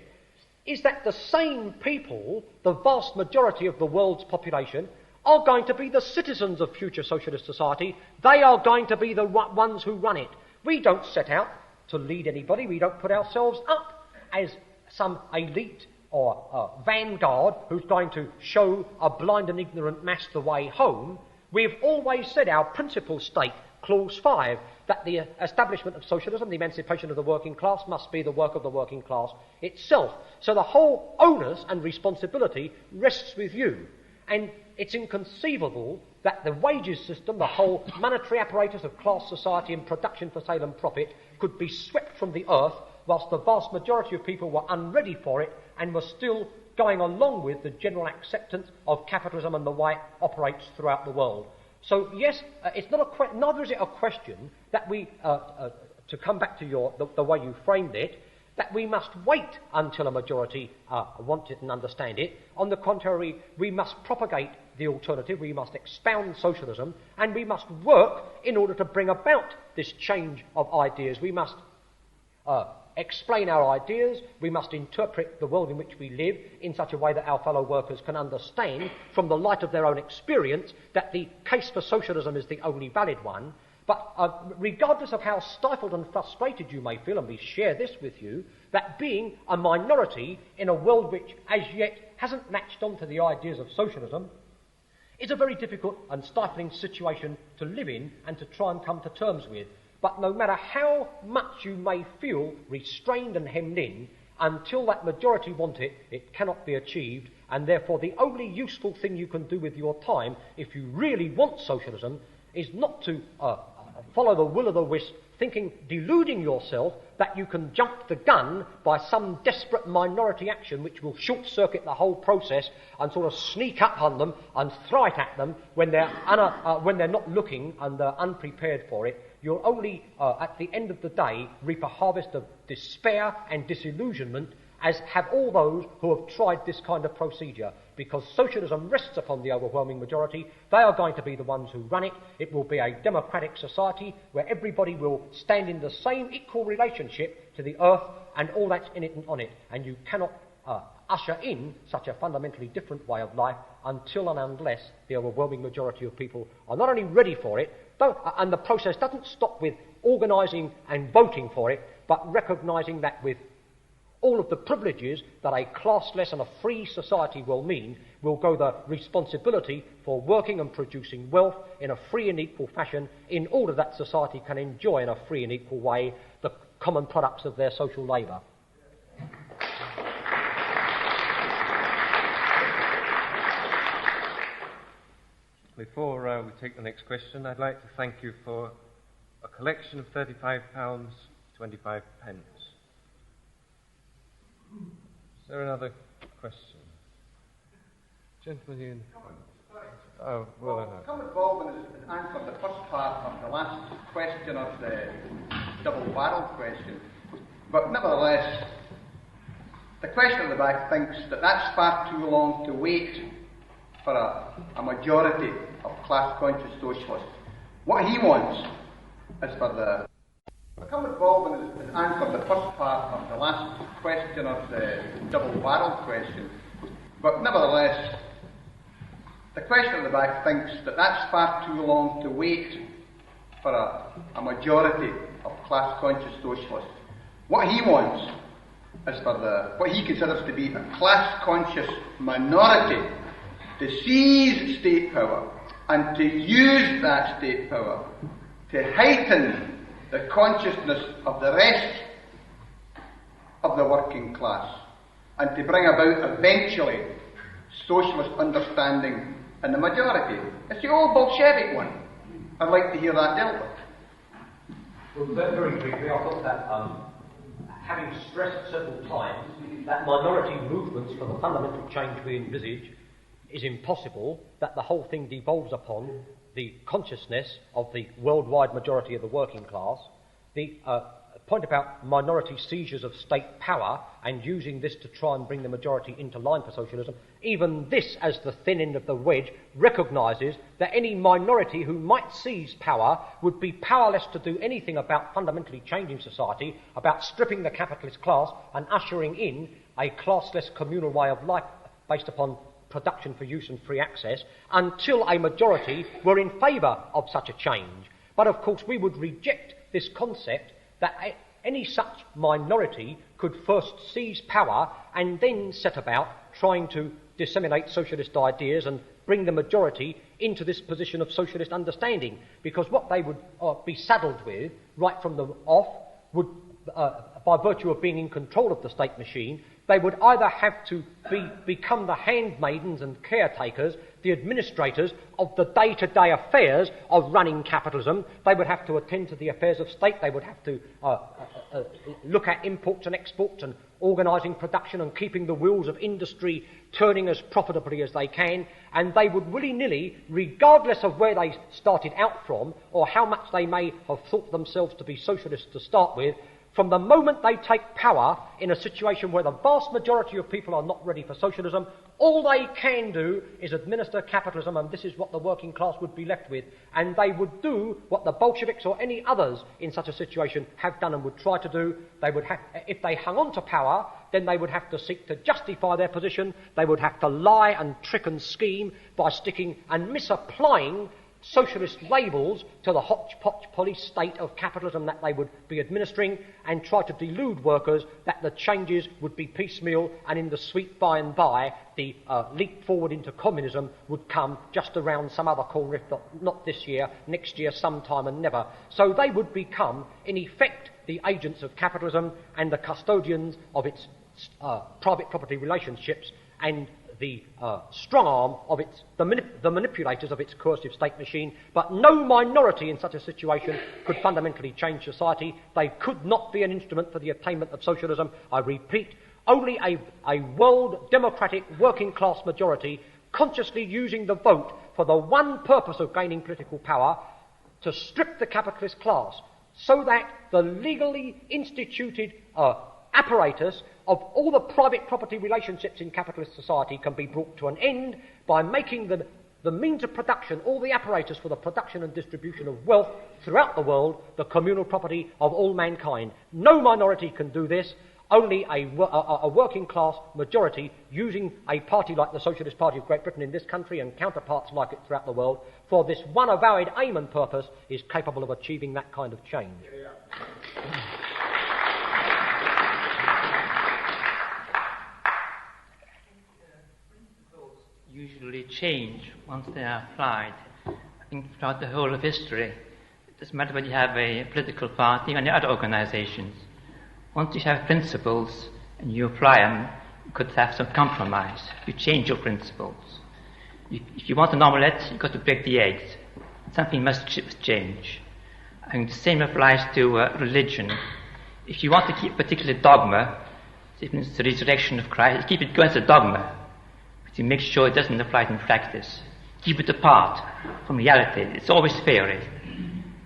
is that the same people, the vast majority of the world's population, are going to be the citizens of future socialist society. They are going to be the ones who run it. We don't set out to lead anybody. We don't put ourselves up as some elite or vanguard who's going to show a blind and ignorant mass the way home. We've always said our principles state, Clause 5, that the establishment of socialism, the emancipation of the working class, must be the work of the working class itself. So the whole onus and responsibility rests with you. And it's inconceivable that the wages system, the whole monetary apparatus of class society and production for sale and profit, could be swept from the earth whilst the vast majority of people were unready for it and were still going along with the general acceptance of capitalism and the way it operates throughout the world. So yes, it's not neither is it a question that we, to come back to the way you framed it, that we must wait until a majority want it and understand it. On the contrary, we must propagate the alternative, we must expound socialism, and we must work in order to bring about this change of ideas. We must explain our ideas, we must interpret the world in which we live in such a way that our fellow workers can understand from the light of their own experience that the case for socialism is the only valid one. But regardless of how stifled and frustrated you may feel, and we share this with you, that being a minority in a world which as yet hasn't latched onto the ideas of socialism is a very difficult and stifling situation to live in and to try and come to terms with. But no matter how much you may feel restrained and hemmed in, until that majority want it, it cannot be achieved, and therefore the only useful thing you can do with your time, if you really want socialism, is not to follow the will of the wisp, deluding yourself that you can jump the gun by some desperate minority action which will short-circuit the whole process and sort of sneak up on them and throw it at them when they're not looking and they're unprepared for it. You'll only, at the end of the day, reap a harvest of despair and disillusionment, as have all those who have tried this kind of procedure, because socialism rests upon the overwhelming majority. They are going to be the ones who run it. It will be a democratic society where everybody will stand in the same equal relationship to the earth and all that's in it and on it. And you cannot usher in such a fundamentally different way of life until and unless the overwhelming majority of people are not only ready for it, and the process doesn't stop with organising and voting for it, but recognising that with all of the privileges that a classless and a free society will mean, will go the responsibility for working and producing wealth in a free and equal fashion in order that society can enjoy in a free and equal way the common products of their social labour. Before we take the next question, I'd like to thank you for a collection of £35.25. Is there another question? Gentleman here in the front. Oh, well, Comrade Baldwin has answered the first part of the last question of the double-barrel question, but nevertheless, the question at the back thinks that that's far too long to wait for a majority of class-conscious socialists. What he wants is for the... Comrade Baldwin has answered the first part of the last question of the double-barrel question, but nevertheless, the question at the back thinks that that's far too long to wait for a majority of class-conscious socialists. What he wants is for what he considers to be a class-conscious minority to seize state power and to use that state power to heighten the consciousness of the rest of the working class and to bring about eventually socialist understanding in the majority. It's the old Bolshevik one. I'd like to hear that dealt with. Well, very briefly, I thought that having stressed several times that minority movements for the fundamental change we envisage is impossible, that the whole thing devolves upon the consciousness of the worldwide majority of the working class, the point about minority seizures of state power and using this to try and bring the majority into line for socialism, even this, as the thin end of the wedge, recognises that any minority who might seize power would be powerless to do anything about fundamentally changing society, about stripping the capitalist class and ushering in a classless communal way of life based upon production for use and free access, until a majority were in favour of such a change. But of course we would reject this concept that any such minority could first seize power and then set about trying to disseminate socialist ideas and bring the majority into this position of socialist understanding, because what they would be saddled with right from the off would, by virtue of being in control of the state machine, they would either have to become the handmaidens and caretakers, the administrators of the day-to-day affairs of running capitalism. They would have to attend to the affairs of state. They would have to look at imports and exports and organising production and keeping the wheels of industry turning as profitably as they can. And they would willy-nilly, regardless of where they started out from or how much they may have thought themselves to be socialists to start with, from the moment they take power in a situation where the vast majority of people are not ready for socialism, all they can do is administer capitalism, and this is what the working class would be left with. And they would do what the Bolsheviks or any others in such a situation have done and would try to do. They would have, if they hung on to power, then they would have to seek to justify their position. They would have to lie and trick and scheme by sticking and misapplying socialist labels to the hodgepodge police state of capitalism that they would be administering, and try to delude workers that the changes would be piecemeal and in the sweet by and by the leap forward into communism would come just around some other corner, if not this year, next year, sometime, and never. So they would become, in effect, the agents of capitalism and the custodians of its private property relationships, and the strong arm of the manipulators of its coercive state machine, but no minority in such a situation could fundamentally change society. They could not be an instrument for the attainment of socialism. I repeat, only a world democratic working class majority consciously using the vote for the one purpose of gaining political power, to strip the capitalist class, so that the legally instituted apparatus of all the private property relationships in capitalist society can be brought to an end by making the means of production, all the apparatus for the production and distribution of wealth throughout the world, the communal property of all mankind. No minority can do this. Only a working class majority using a party like the Socialist Party of Great Britain in this country and counterparts like it throughout the world for this one avowed aim and purpose is capable of achieving that kind of change. Principles usually change once they are applied. I think throughout the whole of history, it doesn't matter whether you have a political party or any other organizations. Once you have principles and you apply them, you could have some compromise. You change your principles. If you want an omelette, you've got to break the eggs. Something must change. I think the same applies to religion. If you want to keep a particular dogma, say for instance the resurrection of Christ, keep it going as a dogma, but you make sure it doesn't apply in practice. Keep it apart from reality. It's always theory.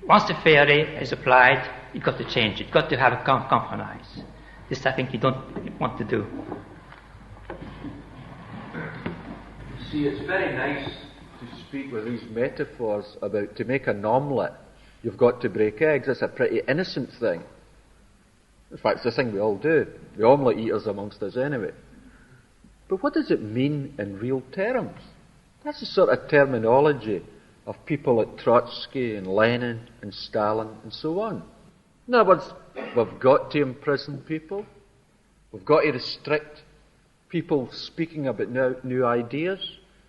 Once the theory is applied, you've got to change it. You've got to have a compromise. This, I think, you don't want to do. See, it's very nice to speak with these metaphors about to make an omelette, you've got to break eggs. That's a pretty innocent thing. In fact, it's the thing we all do. The omelette eaters amongst us anyway. But what does it mean in real terms? That's the sort of terminology of people like Trotsky and Lenin and Stalin and so on. In other words, we've got to imprison people. We've got to restrict people speaking about new ideas.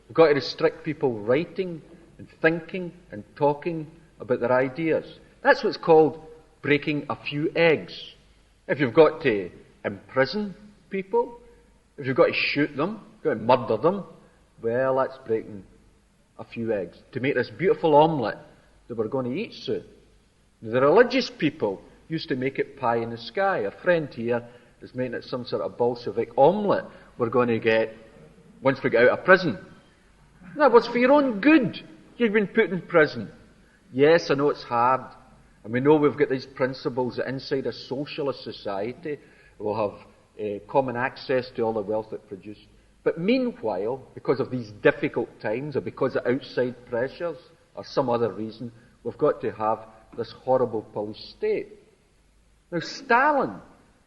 We've got to restrict people writing and thinking and talking about their ideas. That's what's called breaking a few eggs. If you've got to imprison people, if you've got to shoot them, got to murder them, well, that's breaking a few eggs to make this beautiful omelette that we're going to eat soon. The religious people used to make it pie in the sky. A friend here is making it some sort of Bolshevik omelette we're going to get once we get out of prison. That was for your own good. You've been put in prison. Yes, I know it's hard. And we know we've got these principles that inside a socialist society we'll have common access to all the wealth it produced. But meanwhile, because of these difficult times, or because of outside pressures, or some other reason, we've got to have this horrible police state. Now, Stalin,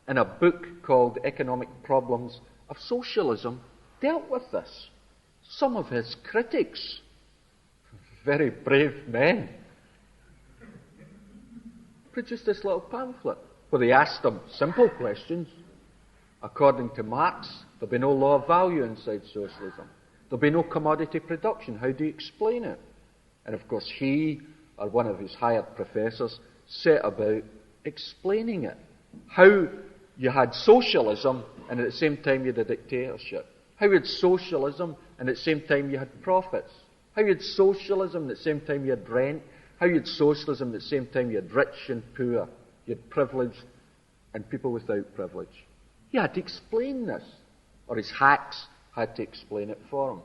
in a book called Economic Problems of Socialism, dealt with this. Some of his critics, very brave men, produced this little pamphlet where they asked him simple questions. According to Marx, there'll be no law of value inside socialism. There'll be no commodity production. How do you explain it? And of course he, or one of his hired professors, set about explaining it. How you had socialism and at the same time you had a dictatorship. How you had socialism and at the same time you had profits. How you had socialism and at the same time you had rent. How you had socialism at the same time you had rich and poor. You had privilege and people without privilege. He had to explain this, or his hacks had to explain it for him.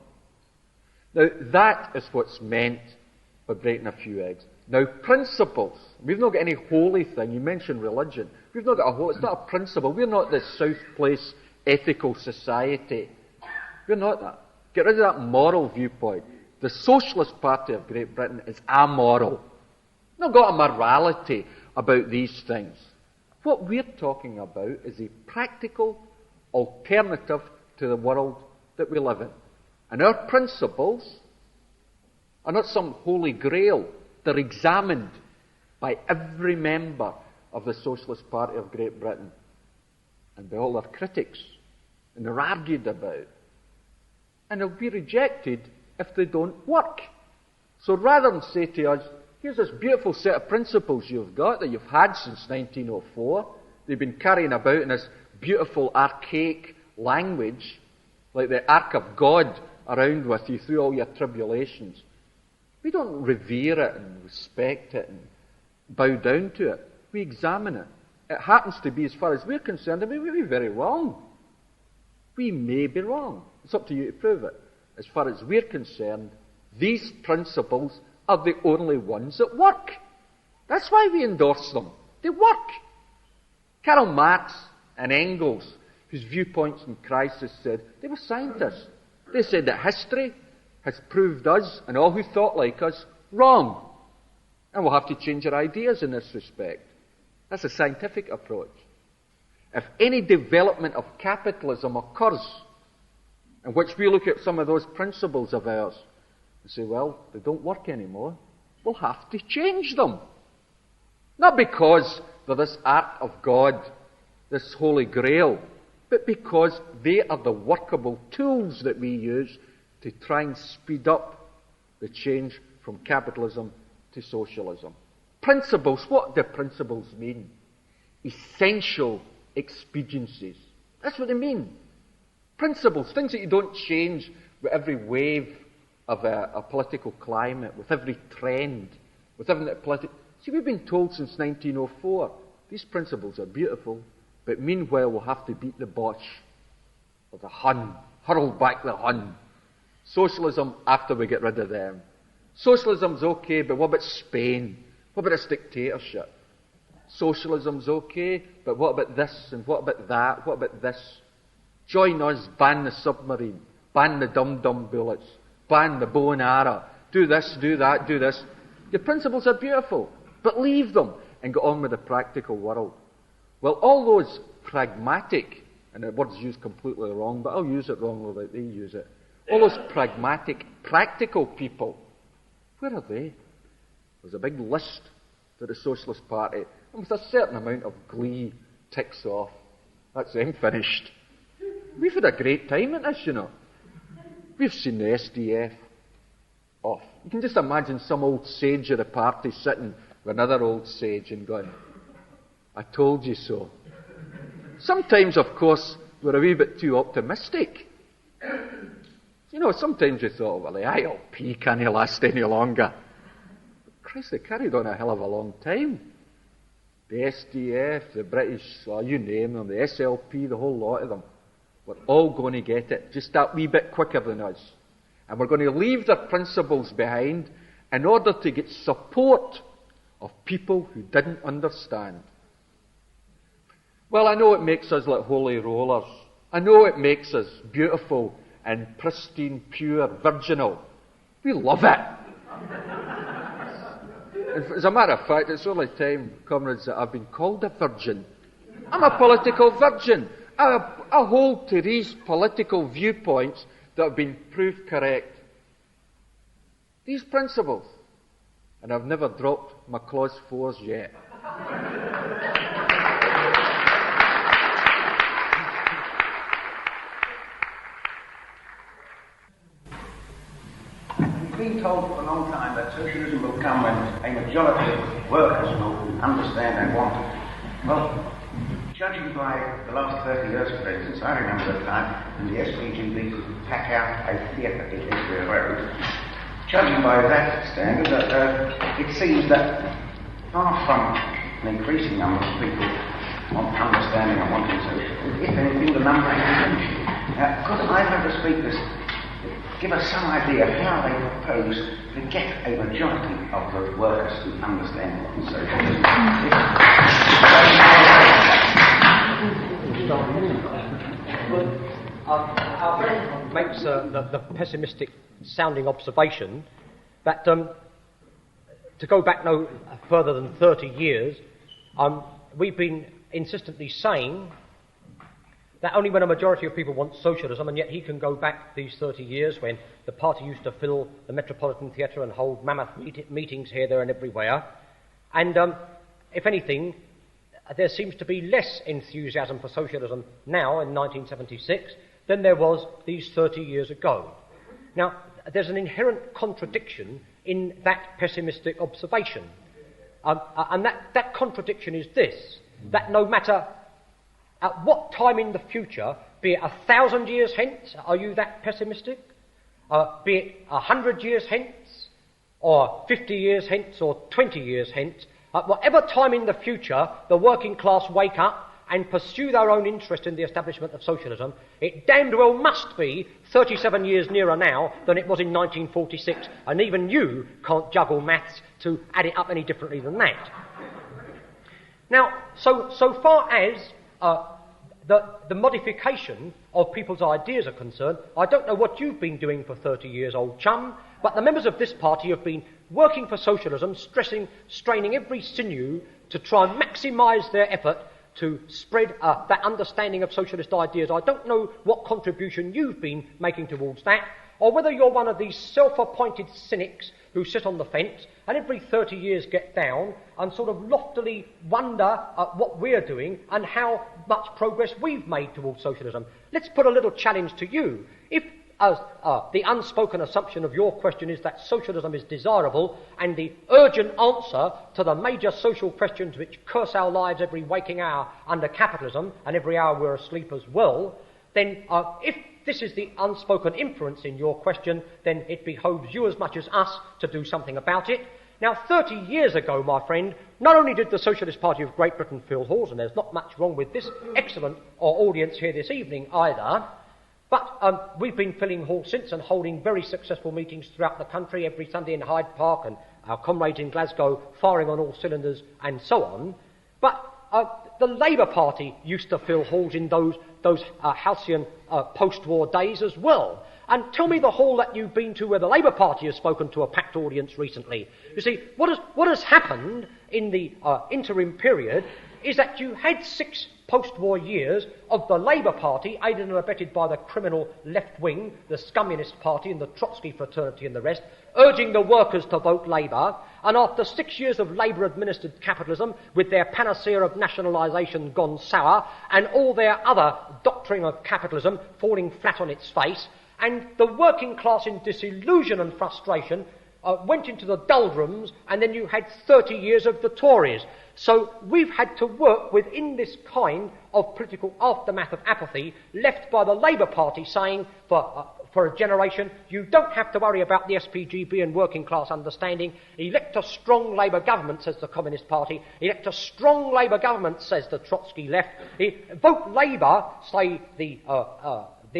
Now, that is what's meant by breaking a few eggs. Now, principles. We've not got any holy thing. You mentioned religion. We've not got a holy... It's not a principle. We're not the South Place ethical society. We're not that. Get rid of that moral viewpoint. The Socialist Party of Great Britain is amoral. We've not got a morality about these things. What we're talking about is a practical alternative to the world that we live in. And our principles are not some holy grail. They're examined by every member of the Socialist Party of Great Britain and by all their critics. And they're argued about. And they'll be rejected if they don't work. So rather than say to us, here's this beautiful set of principles you've got that you've had since 1904. They've been carrying about in this beautiful archaic language. like the Ark of God around with you through all your tribulations. We don't revere it and respect it and bow down to it. We examine it. It happens to be, as far as we're concerned, and we may be very wrong. We may be wrong. It's up to you to prove it. As far as we're concerned, these principles are the only ones that work. That's why we endorse them. They work. Karl Marx and Engels, whose viewpoints in crisis said, they were scientists. They said that history has proved us, and all who thought like us, wrong. And we'll have to change our ideas in this respect. That's a scientific approach. If any development of capitalism occurs, in which we look at some of those principles of ours and say, well, they don't work anymore, we'll have to change them. Not because they're this art of God, this holy grail, but because they are the workable tools that we use to try and speed up the change from capitalism to socialism. Principles, what do principles mean? Essential expediencies. That's what they mean. Principles, things that you don't change with every wave of a political climate, with every trend, with every political... See, we've been told since 1904, these principles are beautiful, but meanwhile we'll have to beat the Boche, or the Hun, hurl back the Hun. Socialism after we get rid of them. Socialism's okay, but what about Spain? What about its dictatorship? Socialism's okay, but what about this, and what about that, what about this? Join us, ban the submarine, ban the dum-dum bullets, ban the bow and arrow, do this, do that, do this. Your principles are beautiful, but leave them and go on with the practical world. Well, all those pragmatic, and the word's used completely wrong, but I'll use it wrong like they use it. All those pragmatic, practical people, where are they? There's a big list that the Socialist Party, and with a certain amount of glee, ticks off. That's them finished. We've had a great time at this, you know. We've seen the SDF off. You can just imagine some old sage of the party sitting with another old sage and going, I told you so. Sometimes, of course, we're a wee bit too optimistic. You know, sometimes you thought, well, the ILP can't last any longer. But Christ, they carried on a hell of a long time. The SDF, the British, you name them, the SLP, the whole lot of them. We're all going to get it just that wee bit quicker than us. And we're going to leave their principles behind in order to get support of people who didn't understand. Well, I know it makes us like holy rollers. I know it makes us beautiful and pristine, pure, virginal. We love it. As a matter of fact, it's the only time, comrades, that I've been called a virgin. I'm a political virgin. I hold to these political viewpoints that have been proved correct. These principles. And I've never dropped my clause 4s yet. We've been told for a long time that socialism will come when a majority of workers will understand and want it. Well, judging by the last 30 years, for instance, I remember the time when the SPGB could pack out a theatre in Israel Road. Judging by that standard, it seems that far from an increasing number of people want understanding and wanting socialism, if anything, the number is diminishing. Now, could either of the speakers give us some idea how they propose to get a majority of the workers to understand what socialism is? Our friend makes the pessimistic sounding observation that to go back no further than 30 years, we've been insistently saying that only when a majority of people want socialism, and yet he can go back these 30 years when the party used to fill the Metropolitan Theatre and hold mammoth meetings here, there and everywhere, and if anything, there seems to be less enthusiasm for socialism now in 1976 than there was these 30 years ago. Now, there's an inherent contradiction in that pessimistic observation. And that contradiction is this, that no matter At what time in the future, be it 1,000 years hence, are you that pessimistic? Be it 100 years hence, or 50 years hence, or 20 years hence, at whatever time in the future the working class wake up and pursue their own interest in the establishment of socialism, it damned well must be 37 years nearer now than it was in 1946, and even you can't juggle maths to add it up any differently than that. Now, so far as the modification of people's ideas are concerned, I don't know what you've been doing for 30 years, old chum, but the members of this party have been working for socialism, straining every sinew to try and maximise their effort to spread that understanding of socialist ideas. I don't know what contribution you've been making towards that, or whether you're one of these self-appointed cynics who sit on the fence and every 30 years get down and sort of loftily wonder at what we're doing and how much progress we've made towards socialism. Let's put a little challenge to you. If the unspoken assumption of your question is that socialism is desirable, and the urgent answer to the major social questions which curse our lives every waking hour under capitalism, and every hour we're asleep as well, then if this is the unspoken inference in your question, then it behoves you as much as us to do something about it. Now, 30 years ago, my friend, not only did the Socialist Party of Great Britain fill halls, and there's not much wrong with this excellent audience here this evening either, but we've been filling halls since and holding very successful meetings throughout the country, every Sunday in Hyde Park, and our comrades in Glasgow firing on all cylinders and so on. But the Labour Party used to fill halls in those halcyon post-war days as well. And tell me the hall that you've been to where the Labour Party has spoken to a packed audience recently. You see, what has happened in the interim period is that you had 6 post-war years of the Labour Party, aided and abetted by the criminal left wing, the Scummunist Party and the Trotsky fraternity and the rest, urging the workers to vote Labour, and after 6 years of Labour-administered capitalism, with their panacea of nationalisation gone sour, and all their other doctrine of capitalism falling flat on its face, and the working class in disillusion and frustration went into the doldrums, and then you had 30 years of the Tories. So we've had to work within this kind of political aftermath of apathy left by the Labour Party saying for a generation, you don't have to worry about the SPGB and working class understanding. Elect a strong Labour government, says the Communist Party. Elect a strong Labour government, says the Trotsky left. Vote Labour, say the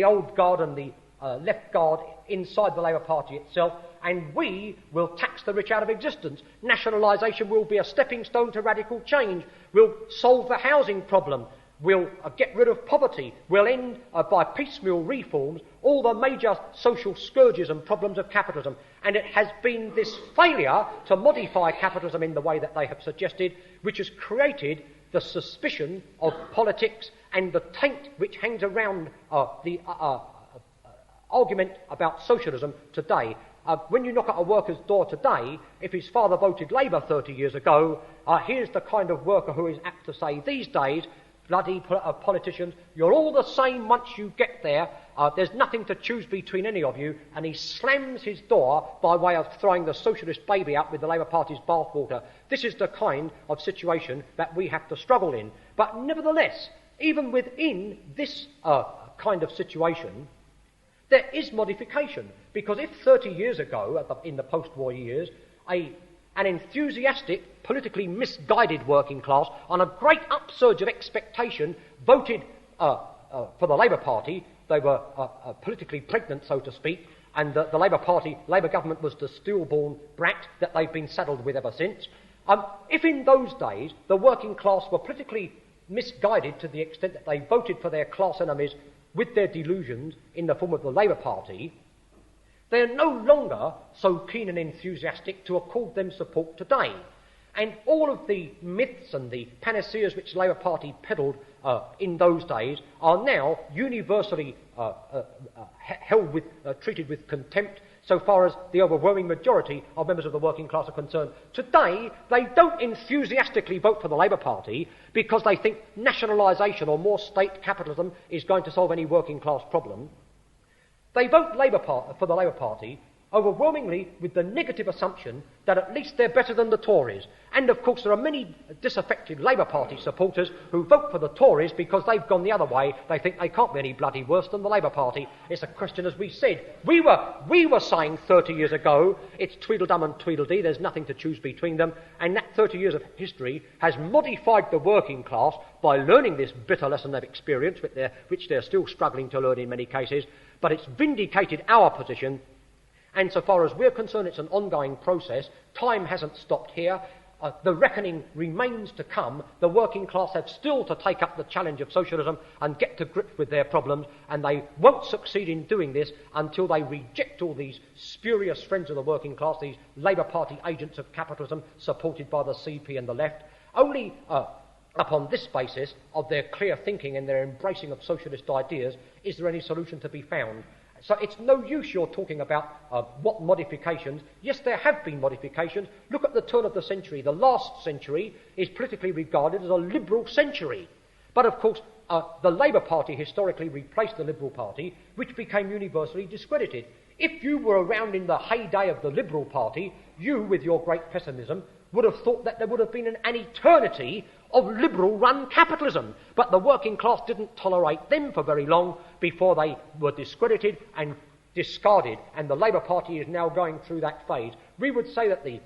old guard and the left guard inside the Labour Party itself, and we will tax the rich out of existence. Nationalisation will be a stepping stone to radical change. We'll solve the housing problem. We'll get rid of poverty. We'll end, by piecemeal reforms, all the major social scourges and problems of capitalism. And it has been this failure to modify capitalism in the way that they have suggested which has created the suspicion of politics and the taint which hangs around the argument about socialism today. When you knock at a worker's door today, if his father voted Labour 30 years ago, here's the kind of worker who is apt to say these days, bloody politicians, you're all the same once you get there, there's nothing to choose between any of you, and he slams his door by way of throwing the socialist baby out with the Labour Party's bathwater. This is the kind of situation that we have to struggle in. But nevertheless, even within this kind of situation, there is modification, because if 30 years ago, in the post-war years, an enthusiastic, politically misguided working class, on a great upsurge of expectation, voted for the Labour Party, they were politically pregnant, so to speak, and the Labour government was the stillborn brat that they've been saddled with ever since. If in those days the working class were politically misguided to the extent that they voted for their class enemies with their delusions in the form of the Labour Party, they are no longer so keen and enthusiastic to accord them support today. And all of the myths and the panaceas which the Labour Party peddled in those days are now universally treated with contempt so far as the overwhelming majority of members of the working class are concerned. Today, they don't enthusiastically vote for the Labour Party because they think nationalisation or more state capitalism is going to solve any working class problem. They vote for the Labour Party overwhelmingly with the negative assumption that at least they're better than the Tories. And of course there are many disaffected Labour Party supporters who vote for the Tories because they've gone the other way. They think they can't be any bloody worse than the Labour Party. It's a question, as we said. We were saying 30 years ago, it's Tweedledum and Tweedledee, there's nothing to choose between them, and that 30 years of history has modified the working class by learning this bitter lesson of experience, which they're still struggling to learn in many cases, but it's vindicated our position. And so far as we're concerned, it's an ongoing process. Time hasn't stopped here. The reckoning remains to come. The working class have still to take up the challenge of socialism and get to grips with their problems, and they won't succeed in doing this until they reject all these spurious friends of the working class, these Labour Party agents of capitalism supported by the CP and the left. Only upon this basis of their clear thinking and their embracing of socialist ideas is there any solution to be found. So it's no use you're talking about what modifications. Yes, there have been modifications. Look at the turn of the century. The last century is politically regarded as a liberal century. But of course, the Labour Party historically replaced the Liberal Party, which became universally discredited. If you were around in the heyday of the Liberal Party, you, with your great pessimism, would have thought that there would have been an eternity of liberal-run capitalism. But the working class didn't tolerate them for very long before they were discredited and discarded, and the Labour Party is now going through that phase. We would say that the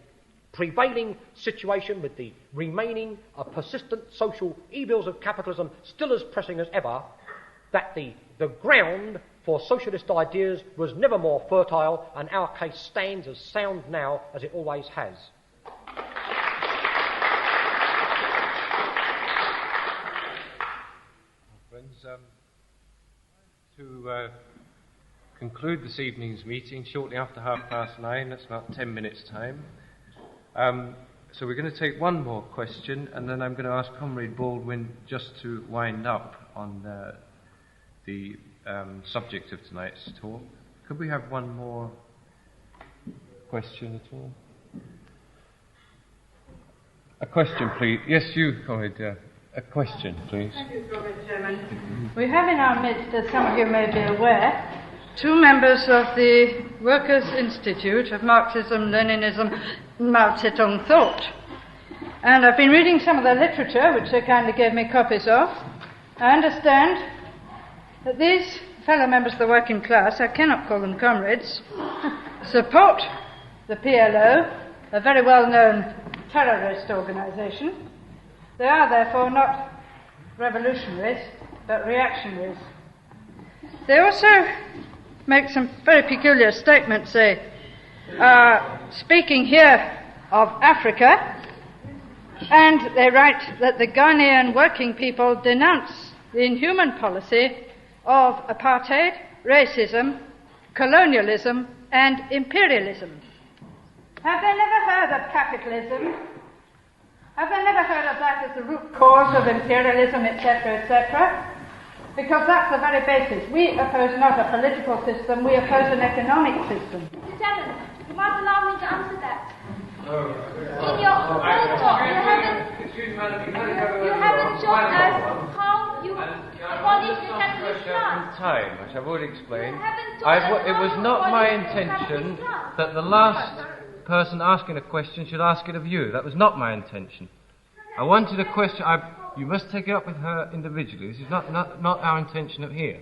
prevailing situation with the remaining persistent social evils of capitalism still as pressing as ever, that the ground for socialist ideas was never more fertile, and our case stands as sound now as it always has. Friends, to conclude this evening's meeting shortly after 9:30, that's about 10 minutes' time. So we're going to take one more question, and then I'm going to ask Comrade Baldwin just to wind up on the subject of tonight's talk. Could we have one more question at all? A question, please. Yes, you, Comrade. A question, please. Thank you, Comrade Chairman. We have in our midst, as some of you may be aware, two members of the Workers' Institute of Marxism, Leninism, and Mao Zedong thought. And I've been reading some of their literature, which they kindly gave me copies of. I understand that these fellow members of the working class, I cannot call them comrades, support the PLO, a very well-known terrorist organisation. They are, therefore, not revolutionaries, but reactionaries. They also make some very peculiar statements. They are speaking here of Africa, and they write that the Ghanaian working people denounce the inhuman policy of apartheid, racism, colonialism, and imperialism. Have they never heard of capitalism? Have they never heard of that as the root cause of imperialism, etc., etc.? Because that's the very basis. We oppose not a political system, we oppose an economic system. Mr. Chairman, you must allow me to answer that. In your whole talk, you haven't shown us how you abolish the capitalist class. Time, which I've already explained. It was not my intention that the last person asking a question should ask it of you. That was not my intention. I wanted a question. You must take it up with her individually. This is not our intention up here.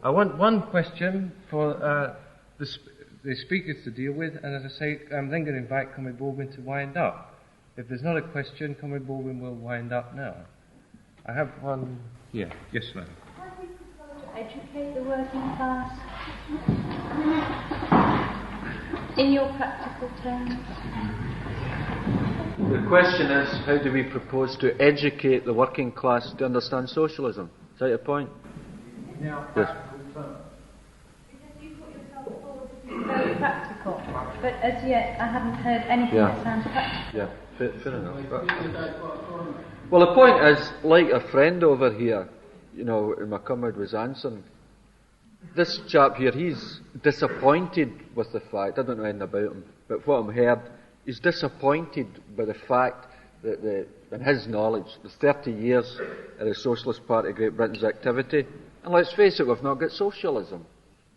I want one question for the speakers to deal with, and as I say, I'm then going to invite Comrade Baldwin to wind up. If there's not a question, Comrade Baldwin will wind up now. I have one here. Yes, ma'am. How do you propose to educate the working class? In your practical terms? The question is, how do we propose to educate the working class to understand socialism? Is that your point? Now, yes. Because you put yourself forward to be very practical, but as yet I haven't heard anything that sounds practical. Yeah, fair enough. Well, the point is, like a friend over here, my comrade was answering, this chap here, he's disappointed with the fact, I don't know anything about him, but what I've heard, he's disappointed by the fact that, in his knowledge, the 30 years of the Socialist Party of Great Britain's activity, and let's face it, we've not got socialism.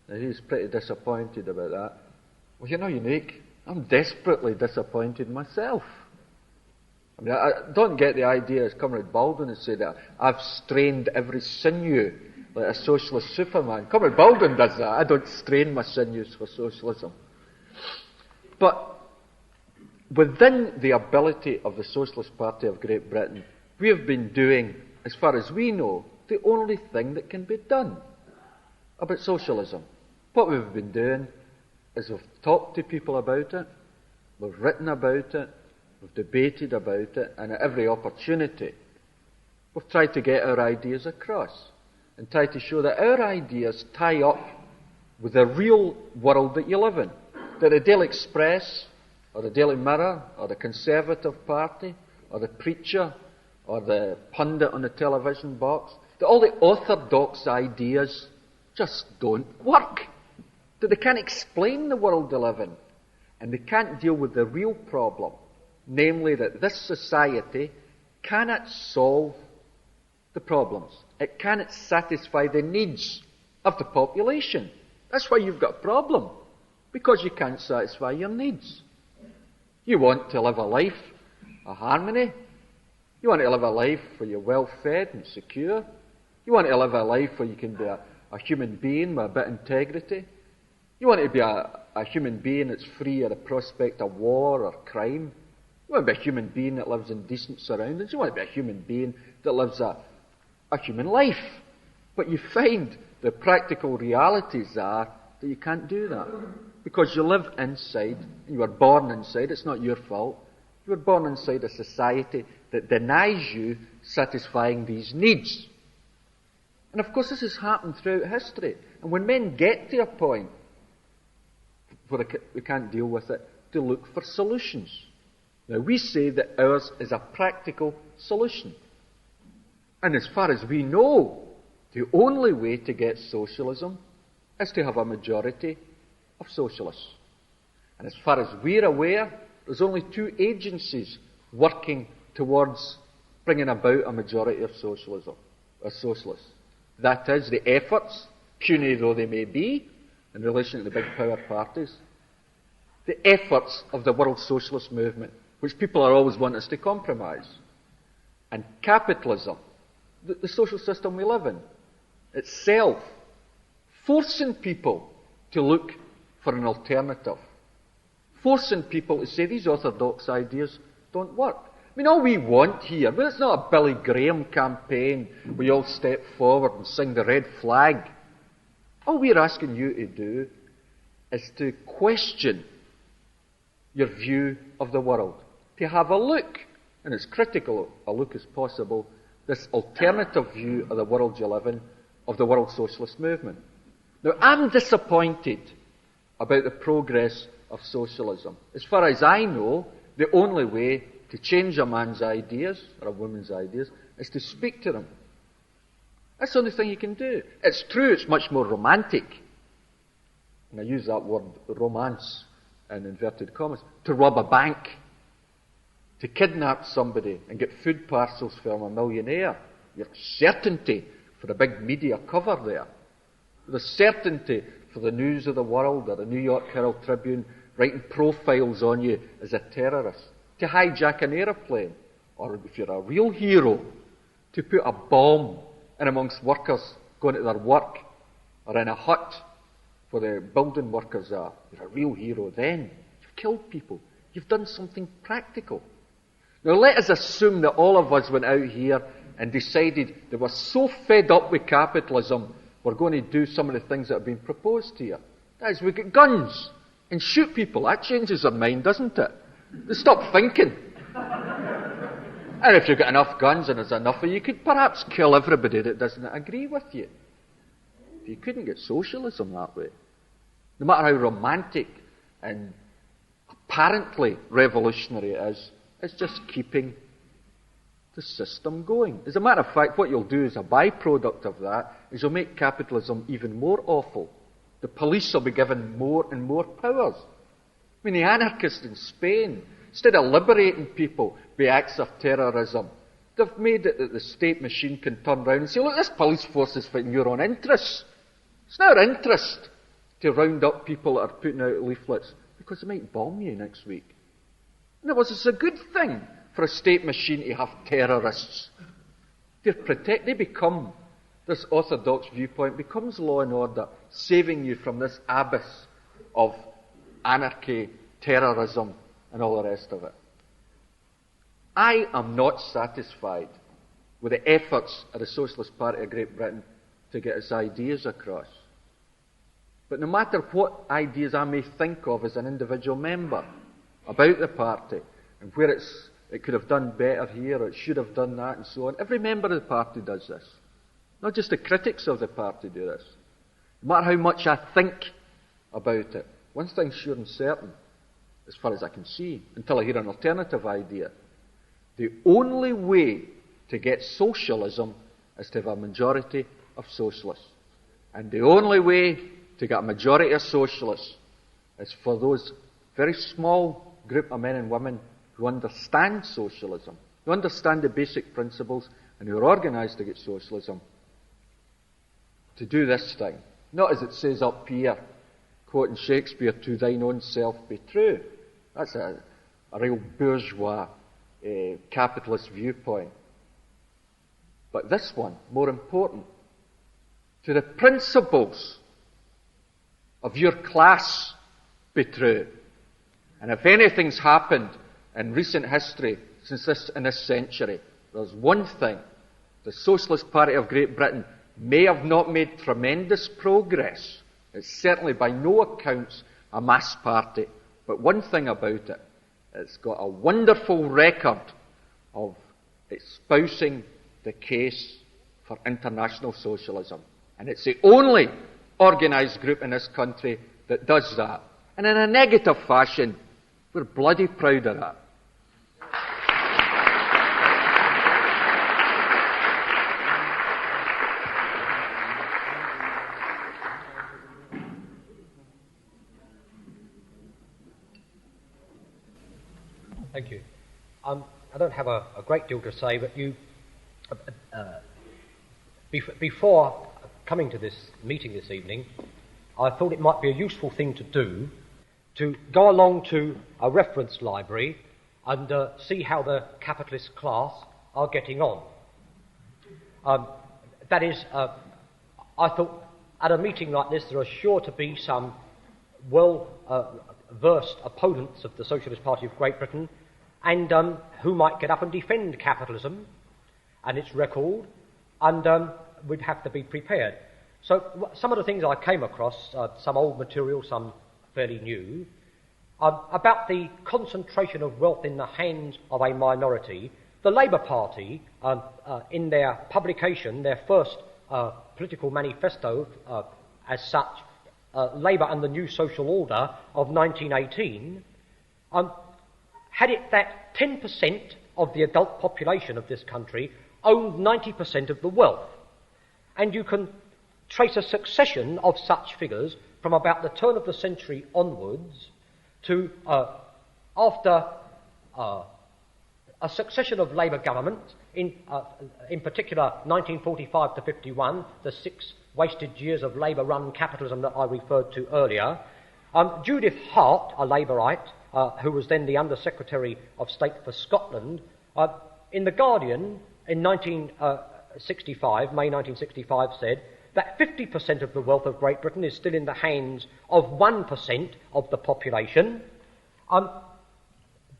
And he's pretty disappointed about that. Well, you're not unique. I'm desperately disappointed myself. I mean, I don't get the idea, as Comrade Baldwin has said, that I've strained every sinew like a socialist superman. Comrade Baldwin does that. I don't strain my sinews for socialism. But within the ability of the Socialist Party of Great Britain, we have been doing, as far as we know, the only thing that can be done about socialism. What we've been doing is we've talked to people about it, we've written about it, we've debated about it, and at every opportunity we've tried to get our ideas across and try to show that our ideas tie up with the real world that you live in. That the Daily Express, or the Daily Mirror, or the Conservative Party, or the preacher, or the pundit on the television box, that all the orthodox ideas just don't work. That they can't explain the world they live in. And they can't deal with the real problem, namely that this society cannot solve the problems. It cannot satisfy the needs of the population. That's why you've got a problem, because you can't satisfy your needs. You want to live a life of harmony. You want to live a life where you're well fed and secure. You want to live a life where you can be a human being with a bit of integrity. You want to be a human being that's free of the prospect of war or crime. You want to be a human being that lives in decent surroundings. You want to be a human being that lives a human life. But you find the practical realities are that you can't do that. Because you live inside, and you were born inside, it's not your fault. You were born inside a society that denies you satisfying these needs. And of course this has happened throughout history. And when men get to a point where we can't deal with it, they look for solutions. Now we say that ours is a practical solution. And as far as we know, the only way to get socialism is to have a majority of socialists. And as far as we're aware, there's only two agencies working towards bringing about a majority of socialism, of socialists. That is, the efforts, puny though they may be, in relation to the big power parties, the efforts of the world socialist movement, which people are always wanting us to compromise, and capitalism, the social system we live in, itself, forcing people to look for an alternative, forcing people to say these orthodox ideas don't work. I mean, all we want here, but it's not a Billy Graham campaign where you all step forward and sing the red flag. All we're asking you to do is to question your view of the world, to have a look, and as critical a look as possible, this alternative view of the world you live in, of the world socialist movement. Now, I'm disappointed about the progress of socialism. As far as I know, the only way to change a man's ideas, or a woman's ideas, is to speak to them. That's the only thing you can do. It's true, it's much more romantic, and I use that word romance in inverted commas, to rob a bank, to kidnap somebody and get food parcels from a millionaire. You have certainty for a big media cover there. The certainty for the news of the world or the New York Herald Tribune writing profiles on you as a terrorist. To hijack an aeroplane, or if you're a real hero, to put a bomb in amongst workers going to their work, or in a hut where the building workers are. You're a real hero then. You've killed people. You've done something practical. Now let us assume that all of us went out here and decided that we're so fed up with capitalism, we're going to do some of the things that have been proposed here. That is, we get guns and shoot people. That changes their mind, doesn't it? They stop thinking. And if you've got enough guns and there's enough of you, you could perhaps kill everybody that doesn't agree with you. You couldn't get socialism that way. No matter how romantic and apparently revolutionary it is, it's just keeping the system going. As a matter of fact, what you'll do as a byproduct of that is you'll make capitalism even more awful. The police will be given more and more powers. I mean, the anarchists in Spain, instead of liberating people by acts of terrorism, they've made it that the state machine can turn around and say, look, this police force is for your own interests. It's not our interest to round up people that are putting out leaflets because they might bomb you next week. In other words, it's a good thing for a state machine to have terrorists. They become, this orthodox viewpoint becomes law and order, saving you from this abyss of anarchy, terrorism, and all the rest of it. I am not satisfied with the efforts of the Socialist Party of Great Britain to get its ideas across. But no matter what ideas I may think of as an individual member about the party, and where it could have done better here, or it should have done that, and so on, every member of the party does this. Not just the critics of the party do this. No matter how much I think about it, one thing's sure and certain, as far as I can see, until I hear an alternative idea. The only way to get socialism is to have a majority of socialists. And the only way to get a majority of socialists is for those very small group of men and women who understand socialism, who understand the basic principles, and who are organised to get socialism, to do this thing. Not as it says up here, quoting Shakespeare, to thine own self be true. That's a real bourgeois capitalist viewpoint. But this one, more important, to the principles of your class be true. And if anything's happened in recent history in this century, there's one thing. The Socialist Party of Great Britain may have not made tremendous progress. It's certainly by no accounts a mass party. But one thing about it, it's got a wonderful record of espousing the case for international socialism. And it's the only organised group in this country that does that. And in a negative fashion, we're bloody proud of that. Thank you. I don't have a great deal to say, but before coming to this meeting this evening, I thought it might be a useful thing to do to go along to a reference library and see how the capitalist class are getting on. That is, I thought at a meeting like this there are sure to be some well-versed opponents of the Socialist Party of Great Britain, and who might get up and defend capitalism and its record, and we'd have to be prepared. So some of the things I came across, some old material, some fairly new, about the concentration of wealth in the hands of a minority. The Labour Party, in their publication, their first political manifesto as such, Labour and the New Social Order of 1918, had it that 10% of the adult population of this country owned 90% of the wealth. And you can trace a succession of such figures from about the turn of the century onwards to after a succession of Labour governments, in particular 1945 to 51, the 6 wasted years of Labour-run capitalism that I referred to earlier. Judith Hart, a Labourite, who was then the Under-Secretary of State for Scotland, in The Guardian in 1965, May 1965, said that 50% of the wealth of Great Britain is still in the hands of 1% of the population.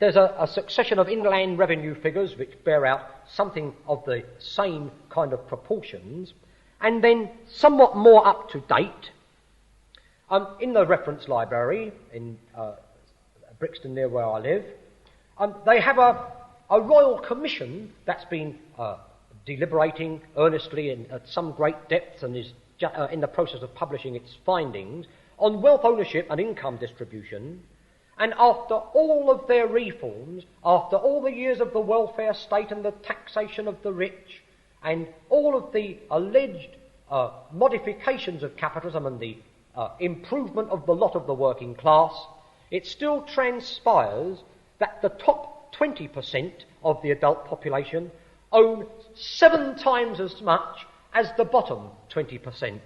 There's a succession of inland revenue figures which bear out something of the same kind of proportions, and then somewhat more up to date, in the reference library in Brixton, near where I live, they have a royal commission that's been deliberating earnestly at some great depth and is in the process of publishing its findings on wealth ownership and income distribution. And after all of their reforms, after all the years of the welfare state and the taxation of the rich, and all of the alleged modifications of capitalism and the improvement of the lot of the working class, it still transpires that the top 20% of the adult population own 7 times as much as the bottom 20%.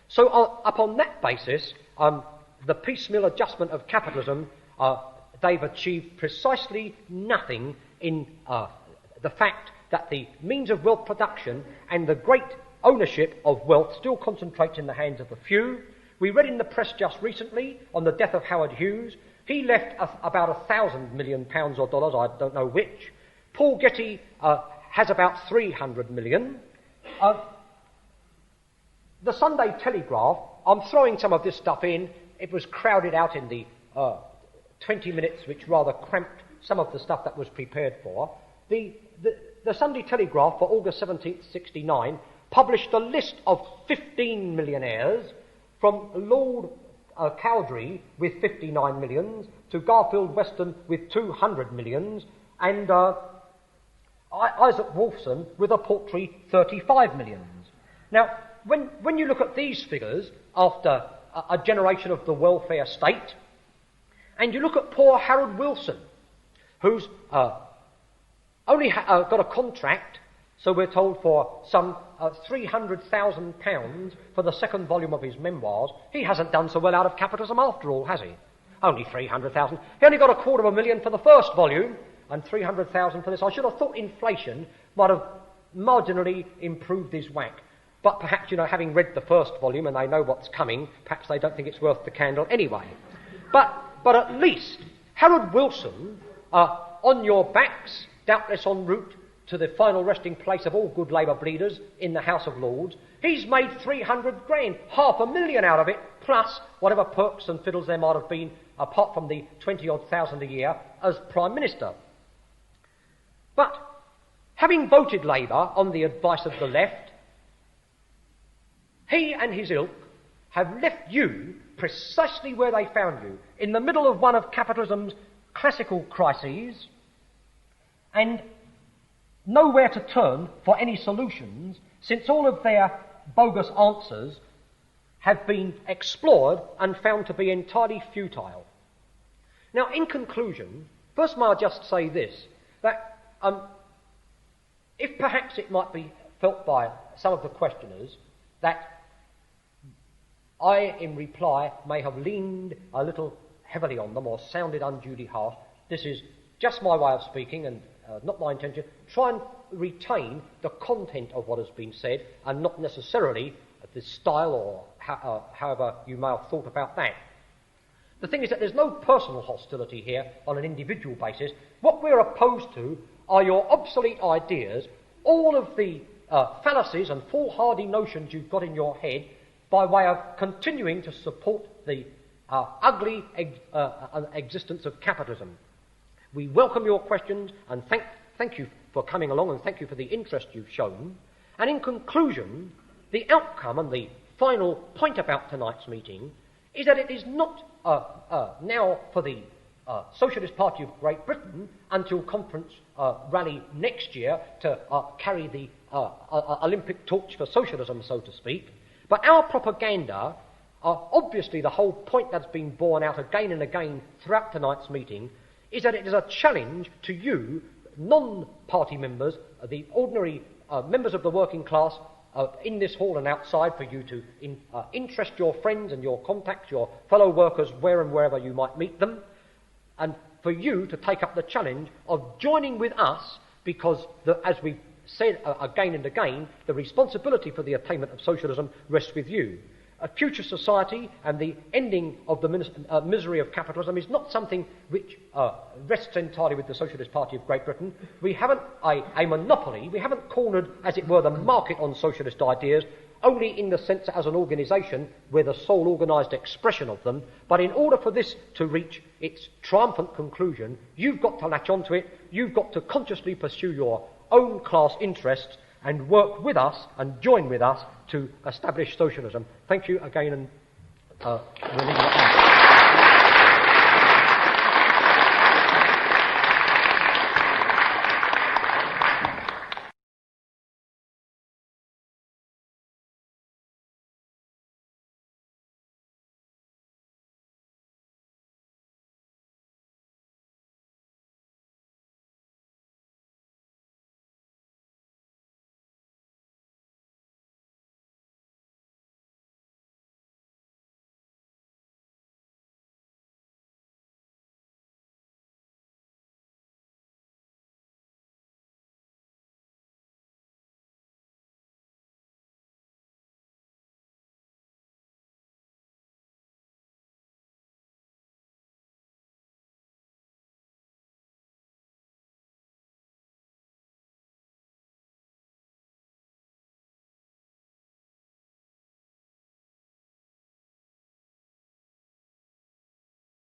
So upon that basis, the piecemeal adjustment of capitalism they've achieved precisely nothing in the fact that the means of wealth production and the great ownership of wealth still concentrates in the hands of a few. We read in the press just recently on the death of Howard Hughes. He left about £1,000 million or dollars, I don't know which. Paul Getty has about 300 million. The Sunday Telegraph, I'm throwing some of this stuff in. It was crowded out in the 20 minutes, which rather cramped some of the stuff that was prepared for. The Sunday Telegraph for August 17th, 69, published a list of 15 millionaires from Lord Cowdrey with 59 millions to Garfield Weston with 200 millions and Isaac Wolfson with a paltry 35 millions. Now, when you look at these figures after a generation of the welfare state, and you look at poor Harold Wilson, who's only got a contract, so we're told, for some £300,000 for the second volume of his memoirs. He hasn't done so well out of capitalism after all, has he? Only 300,000. He only got $250,000 for the first volume and 300,000 for this. I should have thought inflation might have marginally improved his whack. But perhaps, having read the first volume and they know what's coming, perhaps they don't think it's worth the candle anyway. But at least Harold Wilson, on your backs, doubtless en route to the final resting place of all good Labour bleeders in the House of Lords, he's made 300 grand, £500,000 out of it, plus whatever perks and fiddles there might have been, apart from the 20-odd thousand a year as Prime Minister. But, having voted Labour on the advice of the left, he and his ilk have left you precisely where they found you, in the middle of one of capitalism's classical crises, and nowhere to turn for any solutions, since all of their bogus answers have been explored and found to be entirely futile. Now, in conclusion, first may I just say this, that if perhaps it might be felt by some of the questioners that I, in reply, may have leaned a little heavily on them or sounded unduly harsh, this is just my way of speaking and not my intention. Try and retain the content of what has been said and not necessarily the style or however you may have thought about that. The thing is that there's no personal hostility here on an individual basis. What we're opposed to are your obsolete ideas, all of the fallacies and foolhardy notions you've got in your head by way of continuing to support the ugly existence of capitalism. We welcome your questions and thank you for coming along and thank you for the interest you've shown. And in conclusion, the outcome and the final point about tonight's meeting is that it is not now for the Socialist Party of Great Britain until conference rally next year to carry the Olympic torch for socialism, so to speak. But our propaganda, obviously the whole point that's been borne out again and again throughout tonight's meeting, is that it is a challenge to you, non-party members, the ordinary members of the working class in this hall and outside, for you to interest your friends and your contacts, your fellow workers, where and wherever you might meet them, and for you to take up the challenge of joining with us, because, as we've said again and again, the responsibility for the attainment of socialism rests with you. A future society and the ending of the misery of capitalism is not something which rests entirely with the Socialist Party of Great Britain. We haven't a monopoly, we haven't cornered, as it were, the market on socialist ideas, only in the sense that as an organisation we're the sole organised expression of them, but in order for this to reach its triumphant conclusion, you've got to latch onto it, you've got to consciously pursue your own class interests and work with us and join with us to establish socialism. Thank you again, and we'll leave it at that.